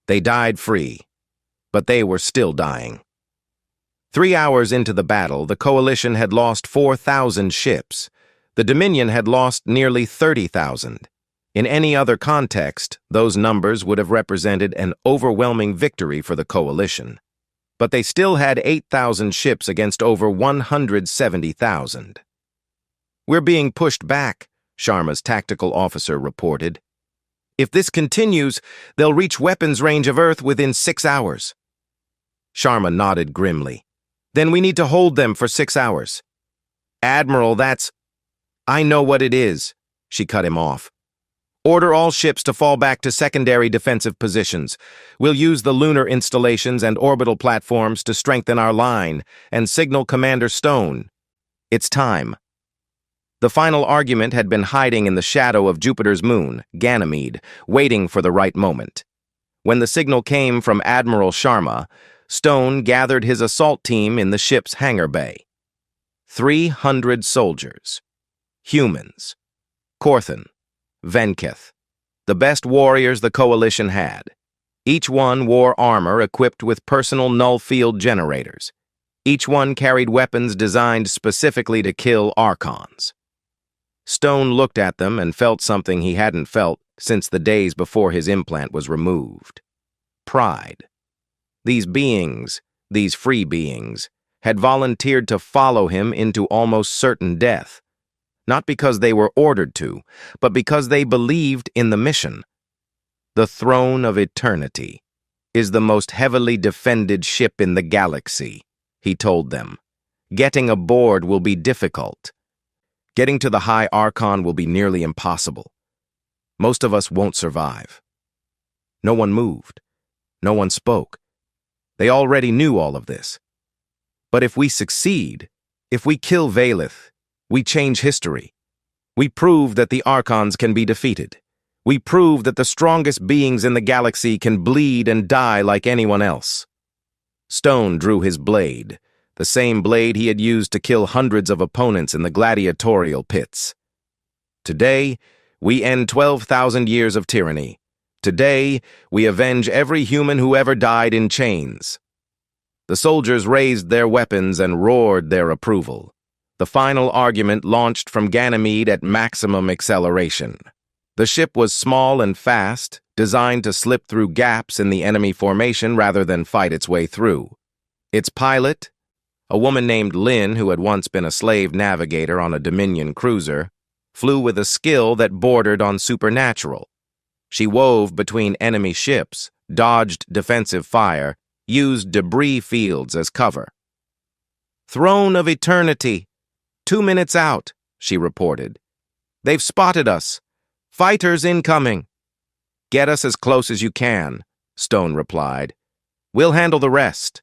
They died free, but they were still dying. 3 hours into the battle, the Coalition had lost 4,000 ships. The Dominion had lost nearly 30,000. In any other context, those numbers would have represented an overwhelming victory for the Coalition. But they still had 8,000 ships against over 170,000. We're being pushed back, Sharma's tactical officer reported. If this continues, they'll reach weapons range of Earth within 6 hours. Sharma nodded grimly. Then we need to hold them for 6 hours. Admiral, I know what it is, she cut him off. Order all ships to fall back to secondary defensive positions. We'll use the lunar installations and orbital platforms to strengthen our line and signal Commander Stone. It's time. The final argument had been hiding in the shadow of Jupiter's moon, Ganymede, waiting for the right moment. When the signal came from Admiral Sharma, Stone gathered his assault team in the ship's hangar bay. 300 soldiers. Humans. Corthan. Venkith. The best warriors the Coalition had. Each one wore armor equipped with personal null-field generators. Each one carried weapons designed specifically to kill Archons. Stone looked at them and felt something he hadn't felt since the days before his implant was removed. Pride. These beings, these free beings, had volunteered to follow him into almost certain death. not because they were ordered to, but because they believed in the mission. The Throne of Eternity is the most heavily defended ship in the galaxy, he told them. Getting aboard will be difficult. Getting to the High Archon will be nearly impossible. Most of us won't survive. No one moved. No one spoke. They already knew all of this. But if we succeed, if we kill Valeth, we change history. We prove that the Archons can be defeated. We prove that the strongest beings in the galaxy can bleed and die like anyone else. Stone drew his blade, the same blade he had used to kill hundreds of opponents in the gladiatorial pits. Today, we end 12,000 years of tyranny. Today, we avenge every human who ever died in chains. The soldiers raised their weapons and roared their approval. The final argument launched from Ganymede at maximum acceleration. The ship was small and fast, designed to slip through gaps in the enemy formation rather than fight its way through. Its pilot, a woman named Lynn, who had once been a slave navigator on a Dominion cruiser, flew with a skill that bordered on supernatural. She wove between enemy ships, dodged defensive fire, used debris fields as cover. "Throne of Eternity. 2 minutes out," she reported. "They've spotted us. Fighters incoming." "Get us as close as you can," Stone replied. "We'll handle the rest."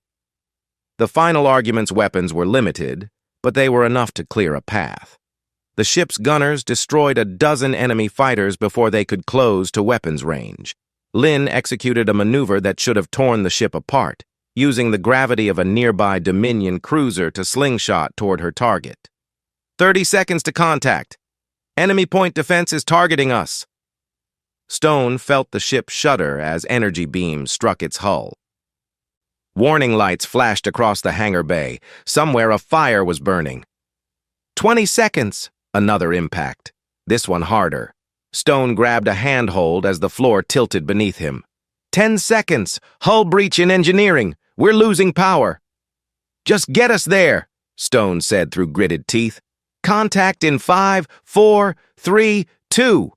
The final argument's weapons were limited, but they were enough to clear a path. The ship's gunners destroyed a dozen enemy fighters before they could close to weapons range. Lynn executed a maneuver that should have torn the ship apart, using the gravity of a nearby Dominion cruiser to slingshot toward her target. 30 seconds to contact. Enemy point defense is targeting us." Stone felt the ship shudder as energy beams struck its hull. Warning lights flashed across the hangar bay. Somewhere a fire was burning. 20 seconds. Another impact. This one harder. Stone grabbed a handhold as the floor tilted beneath him. 10 seconds. Hull breach in engineering. We're losing power. "Just get us there," Stone said through gritted teeth. "Contact in 5, 4, 3, 2.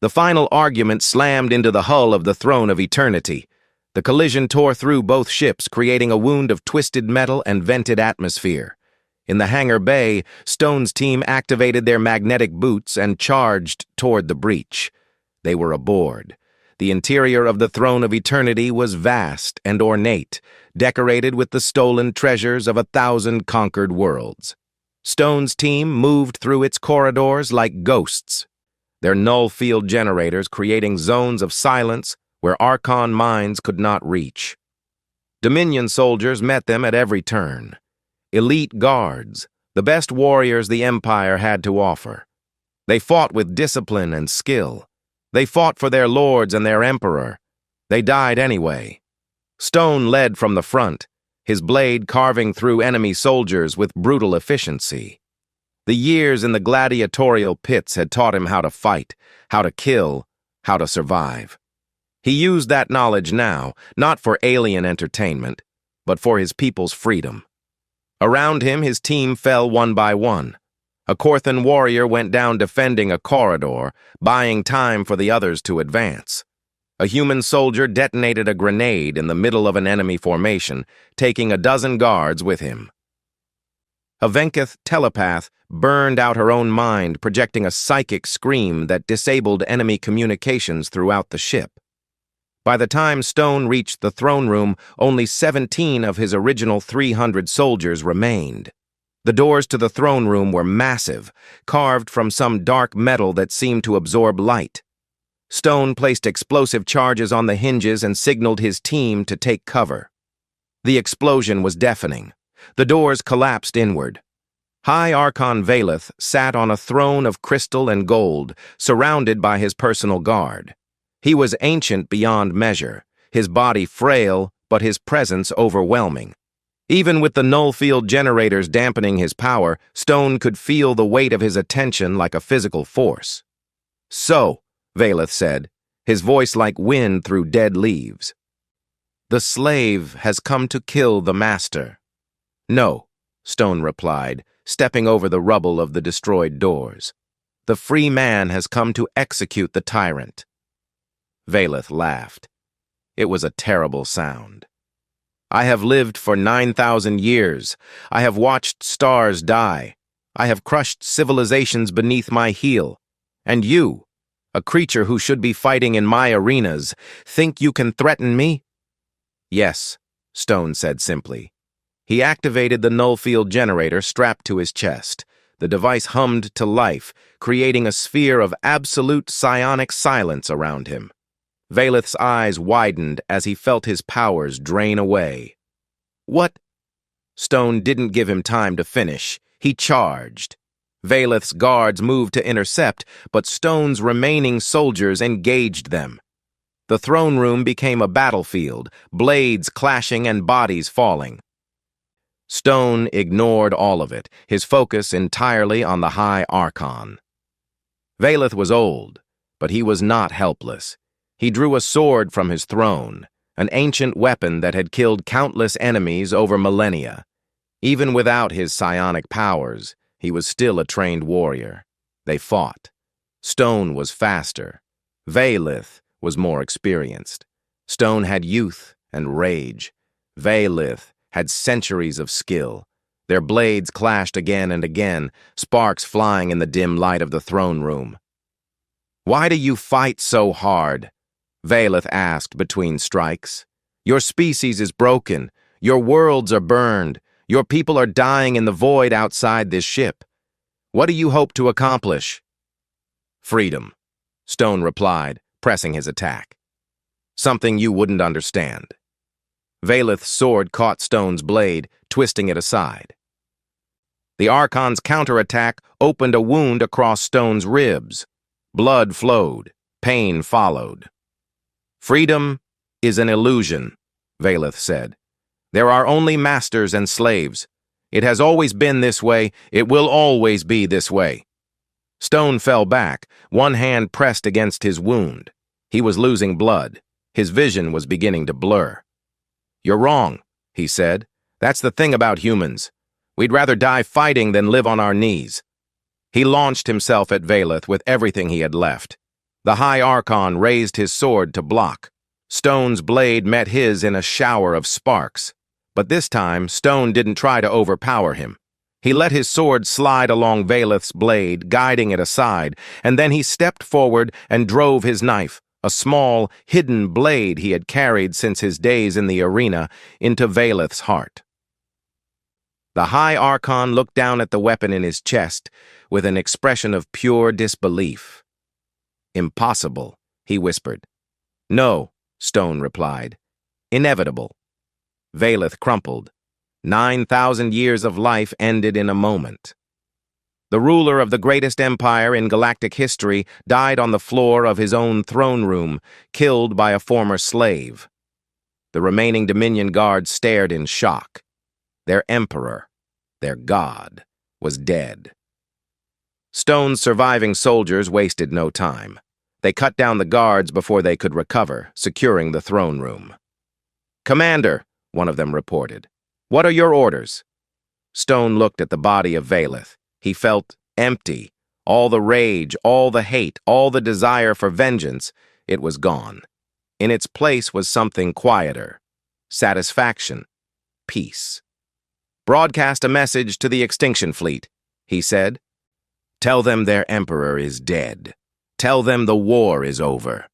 The final argument slammed into the hull of the Throne of Eternity. The collision tore through both ships, creating a wound of twisted metal and vented atmosphere. In the hangar bay, Stone's team activated their magnetic boots and charged toward the breach. They were aboard. The interior of the Throne of Eternity was vast and ornate, decorated with the stolen treasures of 1,000 conquered worlds. Stone's team moved through its corridors like ghosts, their null field generators creating zones of silence where Archon minds could not reach. Dominion soldiers met them at every turn. Elite guards, the best warriors the Empire had to offer. They fought with discipline and skill. They fought for their lords and their emperor. They died anyway. Stone led from the front, his blade carving through enemy soldiers with brutal efficiency. The years in the gladiatorial pits had taught him how to fight, how to kill, how to survive. He used that knowledge now, not for alien entertainment, but for his people's freedom. Around him, his team fell one by one. A Korthan warrior went down defending a corridor, buying time for the others to advance. A human soldier detonated a grenade in the middle of an enemy formation, taking a dozen guards with him. A Venkith telepath burned out her own mind, projecting a psychic scream that disabled enemy communications throughout the ship. By the time Stone reached the throne room, only 17 of his original 300 soldiers remained. The doors to the throne room were massive, carved from some dark metal that seemed to absorb light. Stone placed explosive charges on the hinges and signaled his team to take cover. The explosion was deafening. The doors collapsed inward. High Archon Valeth sat on a throne of crystal and gold, surrounded by his personal guard. He was ancient beyond measure, his body frail, but his presence overwhelming. Even with the null field generators dampening his power, Stone could feel the weight of his attention like a physical force. "So," Valeth said, his voice like wind through dead leaves. "The slave has come to kill the master." "No," Stone replied, stepping over the rubble of the destroyed doors. "The free man has come to execute the tyrant." Veleth laughed. It was a terrible sound. "I have lived for 9,000 years. I have watched stars die. I have crushed civilizations beneath my heel. And you, a creature who should be fighting in my arenas, think you can threaten me?" "Yes," Stone said simply. He activated the null-field generator strapped to his chest. The device hummed to life, creating a sphere of absolute psionic silence around him. Veleth's eyes widened as he felt his powers drain away. "What?" Stone didn't give him time to finish. He charged. Veleth's guards moved to intercept, but Stone's remaining soldiers engaged them. The throne room became a battlefield, blades clashing and bodies falling. Stone ignored all of it, his focus entirely on the High Archon. Veleth was old, but he was not helpless. He drew a sword from his throne, an ancient weapon that had killed countless enemies over millennia. Even without his psionic powers, he was still a trained warrior. They fought. Stone was faster. Veleth was more experienced. Stone had youth and rage. Veleth had centuries of skill. Their blades clashed again and again, sparks flying in the dim light of the throne room. "Why do you fight so hard?" Veleth asked between strikes. "Your species is broken. Your worlds are burned. Your people are dying in the void outside this ship. What do you hope to accomplish?" "Freedom," Stone replied, pressing his attack. "Something you wouldn't understand." Veleth's sword caught Stone's blade, twisting it aside. The Archon's counterattack opened a wound across Stone's ribs. Blood flowed. Pain followed. "Freedom is an illusion," Veleth said. "There are only masters and slaves. It has always been this way. It will always be this way." Stone fell back, one hand pressed against his wound. He was losing blood. His vision was beginning to blur. "You're wrong," he said. "That's the thing about humans. We'd rather die fighting than live on our knees." He launched himself at Veleth with everything he had left. The High Archon raised his sword to block. Stone's blade met his in a shower of sparks. But this time, Stone didn't try to overpower him. He let his sword slide along Veleth's blade, guiding it aside, and then he stepped forward and drove his knife, a small, hidden blade he had carried since his days in the arena, into Veleth's heart. The High Archon looked down at the weapon in his chest with an expression of pure disbelief. "Impossible," he whispered. "No," Stone replied. "Inevitable." Veleth crumpled. 9,000 years of life ended in a moment. The ruler of the greatest empire in galactic history died on the floor of his own throne room, killed by a former slave. The remaining Dominion guards stared in shock. Their emperor, their god, was dead. Stone's surviving soldiers wasted no time. They cut down the guards before they could recover, securing the throne room. "Commander," one of them reported, "what are your orders?" Stone looked at the body of Veleth. He felt empty. All the rage, all the hate, all the desire for vengeance, it was gone. In its place was something quieter. Satisfaction. Peace. "Broadcast a message to the extinction fleet," he said. "Tell them their emperor is dead. Tell them the war is over."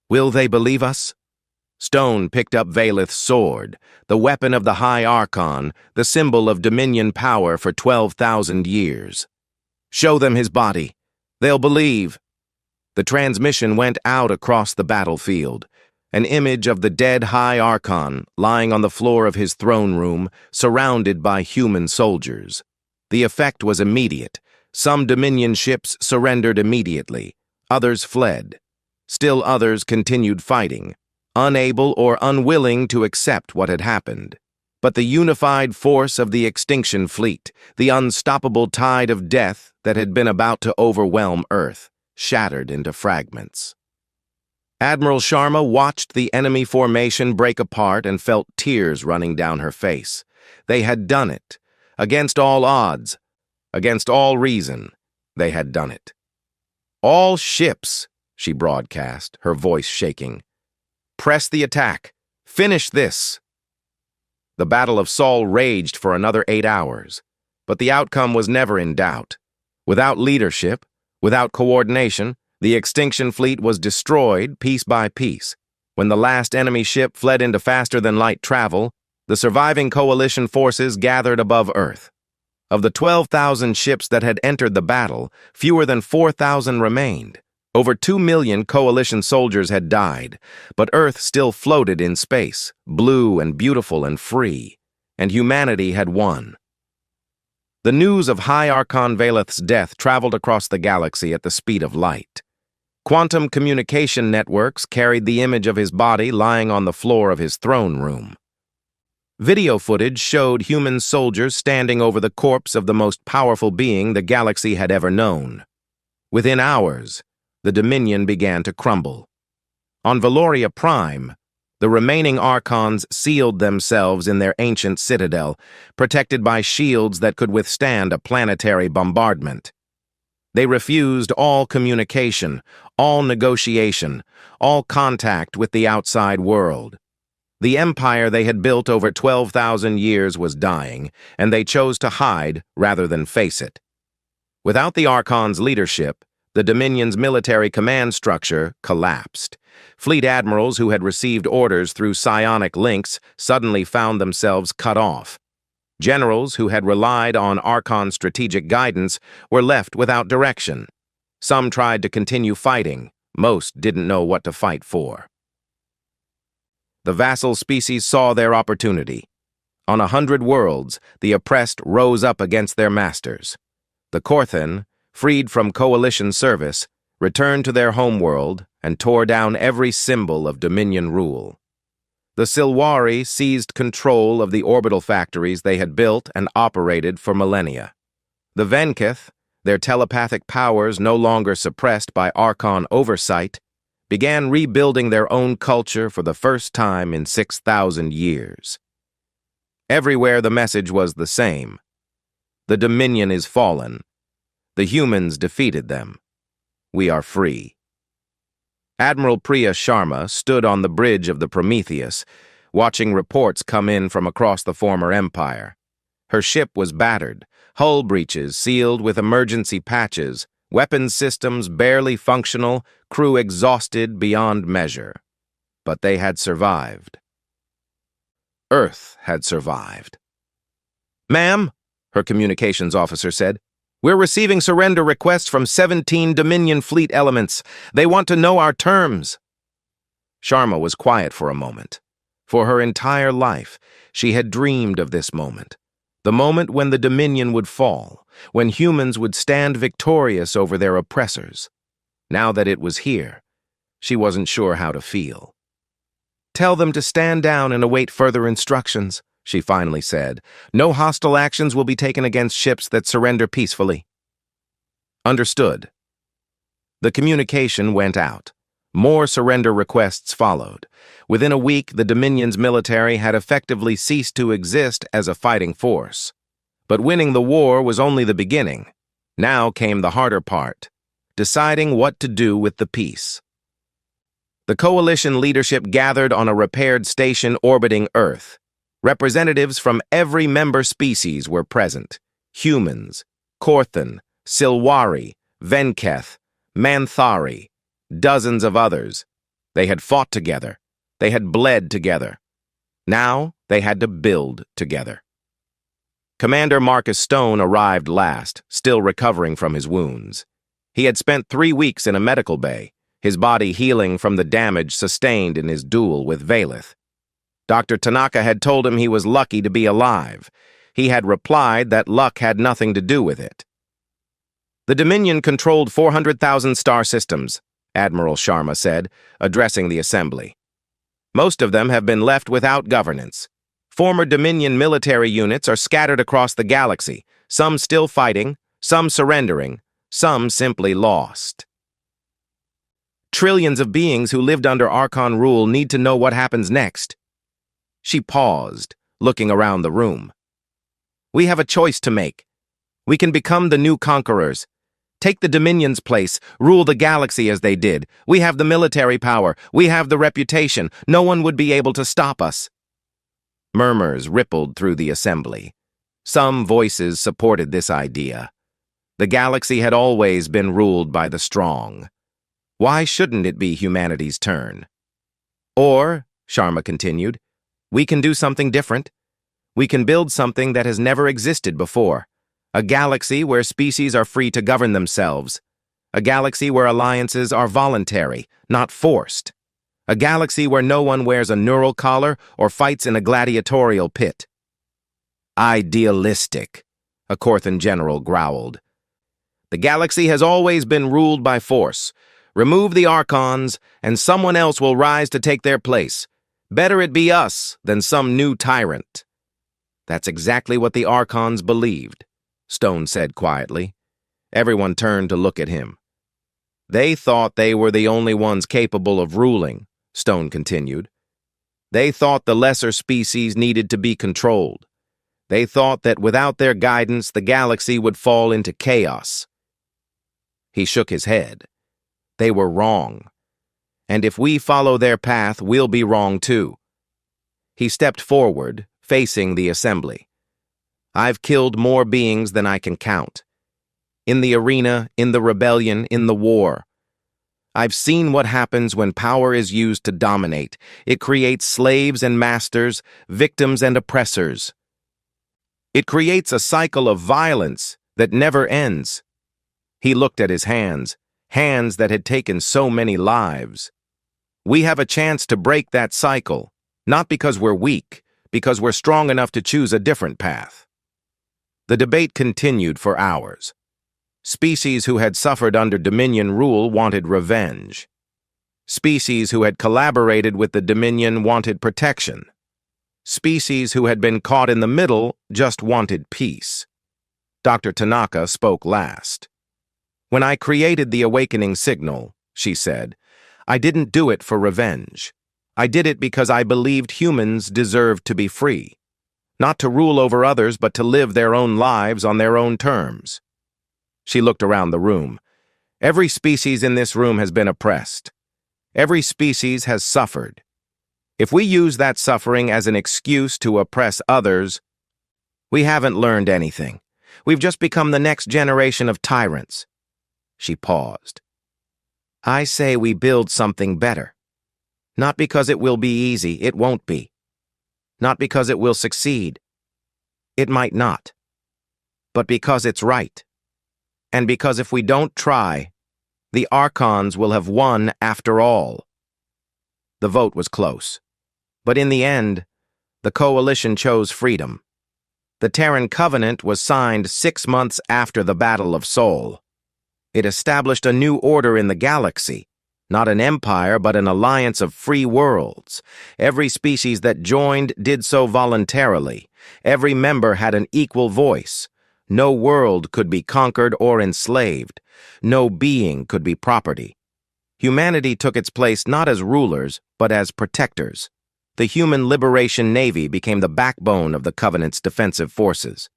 "Will they believe us?" Stone picked up Veleth's sword, the weapon of the High Archon, the symbol of Dominion power for 12,000 years. "Show them his body. They'll believe." The transmission went out across the battlefield, an image of the dead High Archon lying on the floor of his throne room, surrounded by human soldiers. The effect was immediate. Some Dominion ships surrendered immediately. Others fled. Still others continued fighting, unable or unwilling to accept what had happened. But the unified force of the extinction fleet, the unstoppable tide of death that had been about to overwhelm Earth, shattered into fragments. Admiral Sharma watched the enemy formation break apart and felt tears running down her face. They had done it. Against all odds, Against all reason, they had done it. "All ships," she broadcast, her voice shaking. "Press the attack. Finish this." The Battle of Sol raged for another 8 hours, but the outcome was never in doubt. Without leadership, without coordination, the extinction fleet was destroyed piece by piece. When the last enemy ship fled into faster-than-light travel, the surviving coalition forces gathered above Earth. Of the 12,000 ships that had entered the battle, fewer than 4,000 remained. Over 2 million coalition soldiers had died, but Earth still floated in space, blue and beautiful and free, and humanity had won. The news of High Archon Valeth's death traveled across the galaxy at the speed of light. Quantum communication networks carried the image of his body lying on the floor of his throne room. Video footage showed human soldiers standing over the corpse of the most powerful being the galaxy had ever known. Within hours, the Dominion began to crumble. On Valoria Prime, the remaining Archons sealed themselves in their ancient citadel, protected by shields that could withstand a planetary bombardment. They refused all communication, all negotiation, all contact with the outside world. The empire they had built over 12,000 years was dying, and they chose to hide rather than face it. Without the Archon's leadership, the Dominion's military command structure collapsed. Fleet admirals who had received orders through psionic links suddenly found themselves cut off. Generals who had relied on Archon's strategic guidance were left without direction. Some tried to continue fighting. Most didn't know what to fight for. The vassal species saw their opportunity. On 100 worlds, the oppressed rose up against their masters. The Korthan, freed from coalition service, returned to their homeworld and tore down every symbol of Dominion rule. The Silwari seized control of the orbital factories they had built and operated for millennia. The Venkith, their telepathic powers no longer suppressed by Archon oversight, began rebuilding their own culture for the first time in 6,000 years. Everywhere the message was the same. The Dominion is fallen. The humans defeated them. We are free. Admiral Priya Sharma stood on the bridge of the Prometheus, watching reports come in from across the former empire. Her ship was battered, hull breaches sealed with emergency patches, weapons systems barely functional, crew exhausted beyond measure. But they had survived. Earth had survived. "Ma'am," her communications officer said, "we're receiving surrender requests from 17 Dominion fleet elements. They want to know our terms." Sharma was quiet for a moment. For her entire life, she had dreamed of this moment. The moment when the Dominion would fall, when humans would stand victorious over their oppressors. Now that it was here, she wasn't sure how to feel. "Tell them to stand down and await further instructions," she finally said. "No hostile actions will be taken against ships that surrender peacefully." Understood. The communication went out. More surrender requests followed. Within a week, the Dominion's military had effectively ceased to exist as a fighting force. But winning the war was only the beginning. Now came the harder part, deciding what to do with the peace. The coalition leadership gathered on a repaired station orbiting Earth. Representatives from every member species were present. Humans, Korthan, Silwari, Venketh, Manthari, dozens of others. They had fought together. They had bled together. Now they had to build together. Commander Marcus Stone arrived last, still recovering from his wounds. He had spent 3 weeks in a medical bay, his body healing from the damage sustained in his duel with Valeth. Dr. Tanaka had told him he was lucky to be alive. He had replied that luck had nothing to do with it. "The Dominion controlled 400,000 star systems," Admiral Sharma said, addressing the assembly. "Most of them have been left without governance. Former Dominion military units are scattered across the galaxy, some still fighting, some surrendering, some simply lost. Trillions of beings who lived under Archon rule need to know what happens next." She paused, looking around the room. "We have a choice to make. We can become the new conquerors. Take the Dominion's place, rule the galaxy as they did. We have the military power, we have the reputation. No one would be able to stop us." Murmurs rippled through the assembly. Some voices supported this idea. The galaxy had always been ruled by the strong. Why shouldn't it be humanity's turn? Or, Sharma continued, we can do something different. We can build something that has never existed before. A galaxy where species are free to govern themselves. A galaxy where alliances are voluntary, not forced. A galaxy where no one wears a neural collar or fights in a gladiatorial pit. Idealistic, a Corthan general growled. The galaxy has always been ruled by force. Remove the Archons, and someone else will rise to take their place. Better it be us than some new tyrant. That's exactly what the Archons believed, Stone said quietly. Everyone turned to look at him. They thought they were the only ones capable of ruling, Stone continued. They thought the lesser species needed to be controlled. They thought that without their guidance, the galaxy would fall into chaos. He shook his head. They were wrong. And if we follow their path, we'll be wrong too. He stepped forward, facing the assembly. I've killed more beings than I can count. In the arena, in the rebellion, in the war. I've seen what happens when power is used to dominate. It creates slaves and masters, victims and oppressors. It creates a cycle of violence that never ends. He looked at his hands, hands that had taken so many lives. We have a chance to break that cycle, not because we're weak, because we're strong enough to choose a different path. The debate continued for hours. Species who had suffered under Dominion rule wanted revenge. Species who had collaborated with the Dominion wanted protection. Species who had been caught in the middle just wanted peace. Dr. Tanaka spoke last. When I created the awakening signal, she said, I didn't do it for revenge. I did it because I believed humans deserved to be free. Not to rule over others, but to live their own lives on their own terms. She looked around the room. Every species in this room has been oppressed. Every species has suffered. If we use that suffering as an excuse to oppress others, we haven't learned anything. We've just become the next generation of tyrants. She paused. I say we build something better. Not because it will be easy, it won't be. Not because it will succeed. It might not. But because it's right. And because if we don't try, the Archons will have won after all. The vote was close. But in the end, the coalition chose freedom. The Terran Covenant was signed 6 months after the Battle of Sol. It established a new order in the galaxy, not an empire but an alliance of free worlds. Every species that joined did so voluntarily. Every member had an equal voice. No world could be conquered or enslaved. No being could be property. Humanity took its place not as rulers, but as protectors. The Human Liberation Navy became the backbone of the Covenant's defensive forces.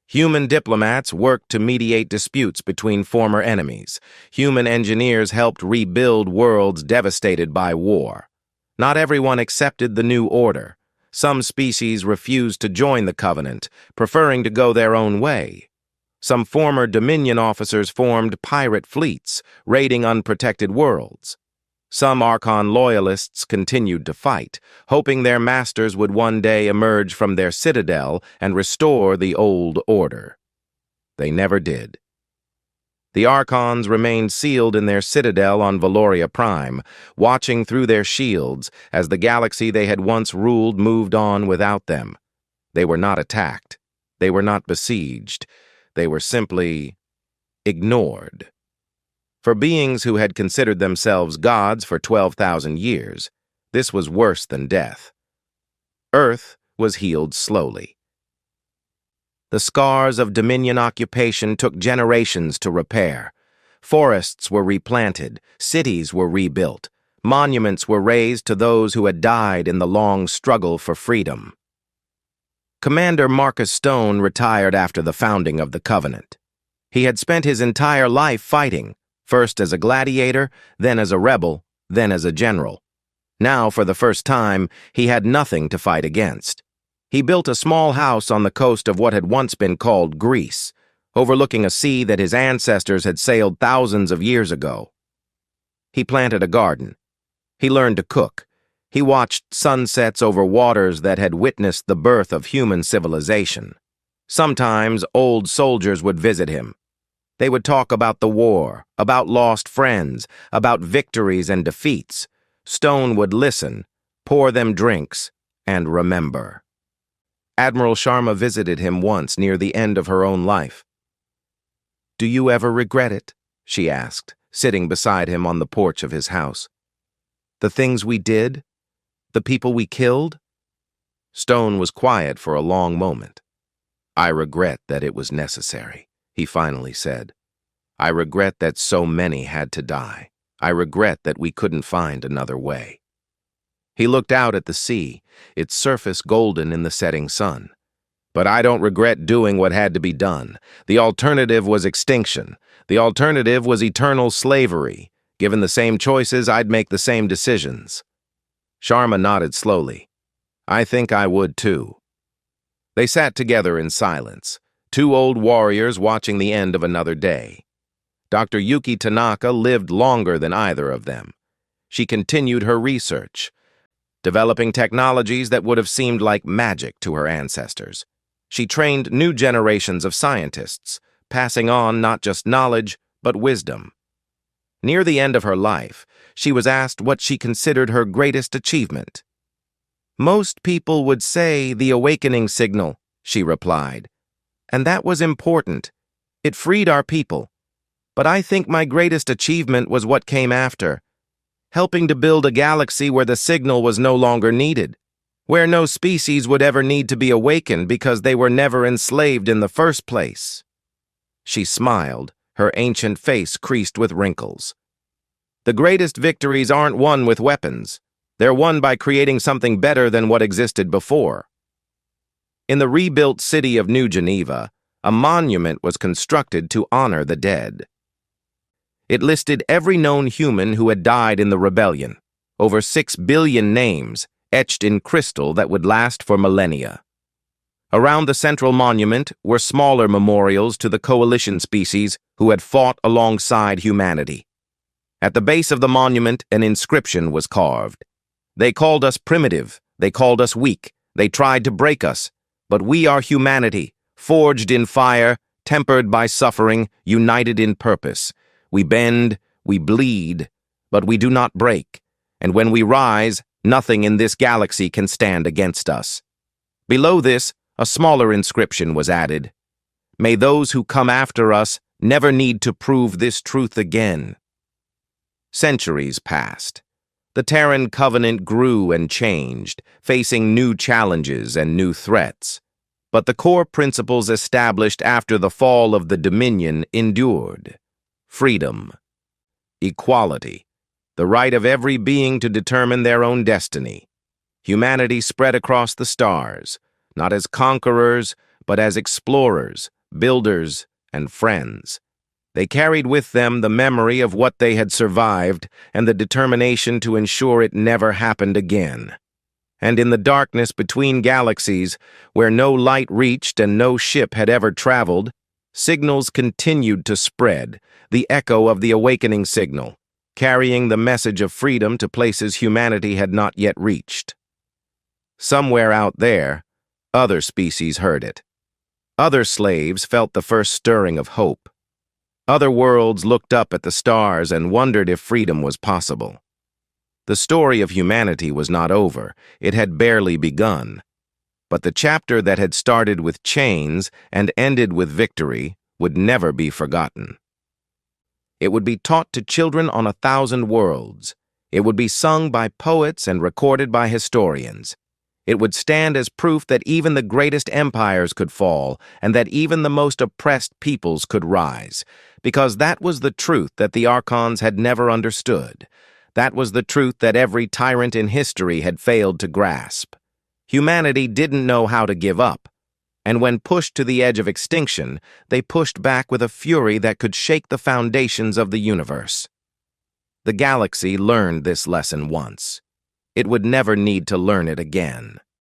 Human diplomats worked to mediate disputes between former enemies. Human engineers helped rebuild worlds devastated by war. Not everyone accepted the new order. Some species refused to join the Covenant, preferring to go their own way. Some former Dominion officers formed pirate fleets, raiding unprotected worlds. Some Archon loyalists continued to fight, hoping their masters would one day emerge from their citadel and restore the old order. They never did. The Archons remained sealed in their citadel on Valoria Prime, watching through their shields as the galaxy they had once ruled moved on without them. They were not attacked. They were not besieged. They were simply ignored. For beings who had considered themselves gods for 12,000 years, this was worse than death. Earth was healed slowly. The scars of Dominion occupation took generations to repair. Forests were replanted, cities were rebuilt, monuments were raised to those who had died in the long struggle for freedom. Commander Marcus Stone retired after the founding of the Covenant. He had spent his entire life fighting, first as a gladiator, then as a rebel, then as a general. Now, for the first time, he had nothing to fight against. He built a small house on the coast of what had once been called Greece, overlooking a sea that his ancestors had sailed thousands of years ago. He planted a garden. He learned to cook. He watched sunsets over waters that had witnessed the birth of human civilization. Sometimes old soldiers would visit him. They would talk about the war, about lost friends, about victories and defeats. Stone would listen, pour them drinks, and remember. Admiral Sharma visited him once near the end of her own life. "Do you ever regret it?" she asked, sitting beside him on the porch of his house. "The things we did? The people we killed?" Stone was quiet for a long moment. "I regret that it was necessary," he finally said. "I regret that so many had to die. I regret that we couldn't find another way." He looked out at the sea, its surface golden in the setting sun. "But I don't regret doing what had to be done. The alternative was extinction. The alternative was eternal slavery. Given the same choices, I'd make the same decisions." Sharma nodded slowly. "I think I would too." They sat together in silence, two old warriors watching the end of another day. Dr. Yuki Tanaka lived longer than either of them. She continued her research, developing technologies that would have seemed like magic to her ancestors. She trained new generations of scientists, passing on not just knowledge, but wisdom. Near the end of her life, she was asked what she considered her greatest achievement. "Most people would say the awakening signal," she replied. "And that was important. It freed our people. But I think my greatest achievement was what came after, helping to build a galaxy where the signal was no longer needed, where no species would ever need to be awakened because they were never enslaved in the first place." She smiled, her ancient face creased with wrinkles. "The greatest victories aren't won with weapons. They're won by creating something better than what existed before." In the rebuilt city of New Geneva, a monument was constructed to honor the dead. It listed every known human who had died in the rebellion, over 6 billion names, etched in crystal that would last for millennia. Around the central monument were smaller memorials to the coalition species who had fought alongside humanity. At the base of the monument, an inscription was carved. "They called us primitive, they called us weak, they tried to break us, but we are humanity, forged in fire, tempered by suffering, united in purpose. We bend, we bleed, but we do not break, and when we rise, nothing in this galaxy can stand against us." Below this, a smaller inscription was added. "May those who come after us never need to prove this truth again." Centuries passed. The Terran Covenant grew and changed, facing new challenges and new threats. But the core principles established after the fall of the Dominion endured. Freedom, equality, the right of every being to determine their own destiny. Humanity spread across the stars, not as conquerors, but as explorers, builders, and friends. They carried with them the memory of what they had survived and the determination to ensure it never happened again. And in the darkness between galaxies, where no light reached and no ship had ever traveled, signals continued to spread, the echo of the awakening signal, carrying the message of freedom to places humanity had not yet reached. Somewhere out there, other species heard it. Other slaves felt the first stirring of hope. Other worlds looked up at the stars and wondered if freedom was possible. The story of humanity was not over. It had barely begun. But the chapter that had started with chains and ended with victory would never be forgotten. It would be taught to children on 1,000 worlds. It would be sung by poets and recorded by historians. It would stand as proof that even the greatest empires could fall and that even the most oppressed peoples could rise, because that was the truth that the Archons had never understood. That was the truth that every tyrant in history had failed to grasp. Humanity didn't know how to give up, and when pushed to the edge of extinction, they pushed back with a fury that could shake the foundations of the universe. The galaxy learned this lesson once. It would never need to learn it again.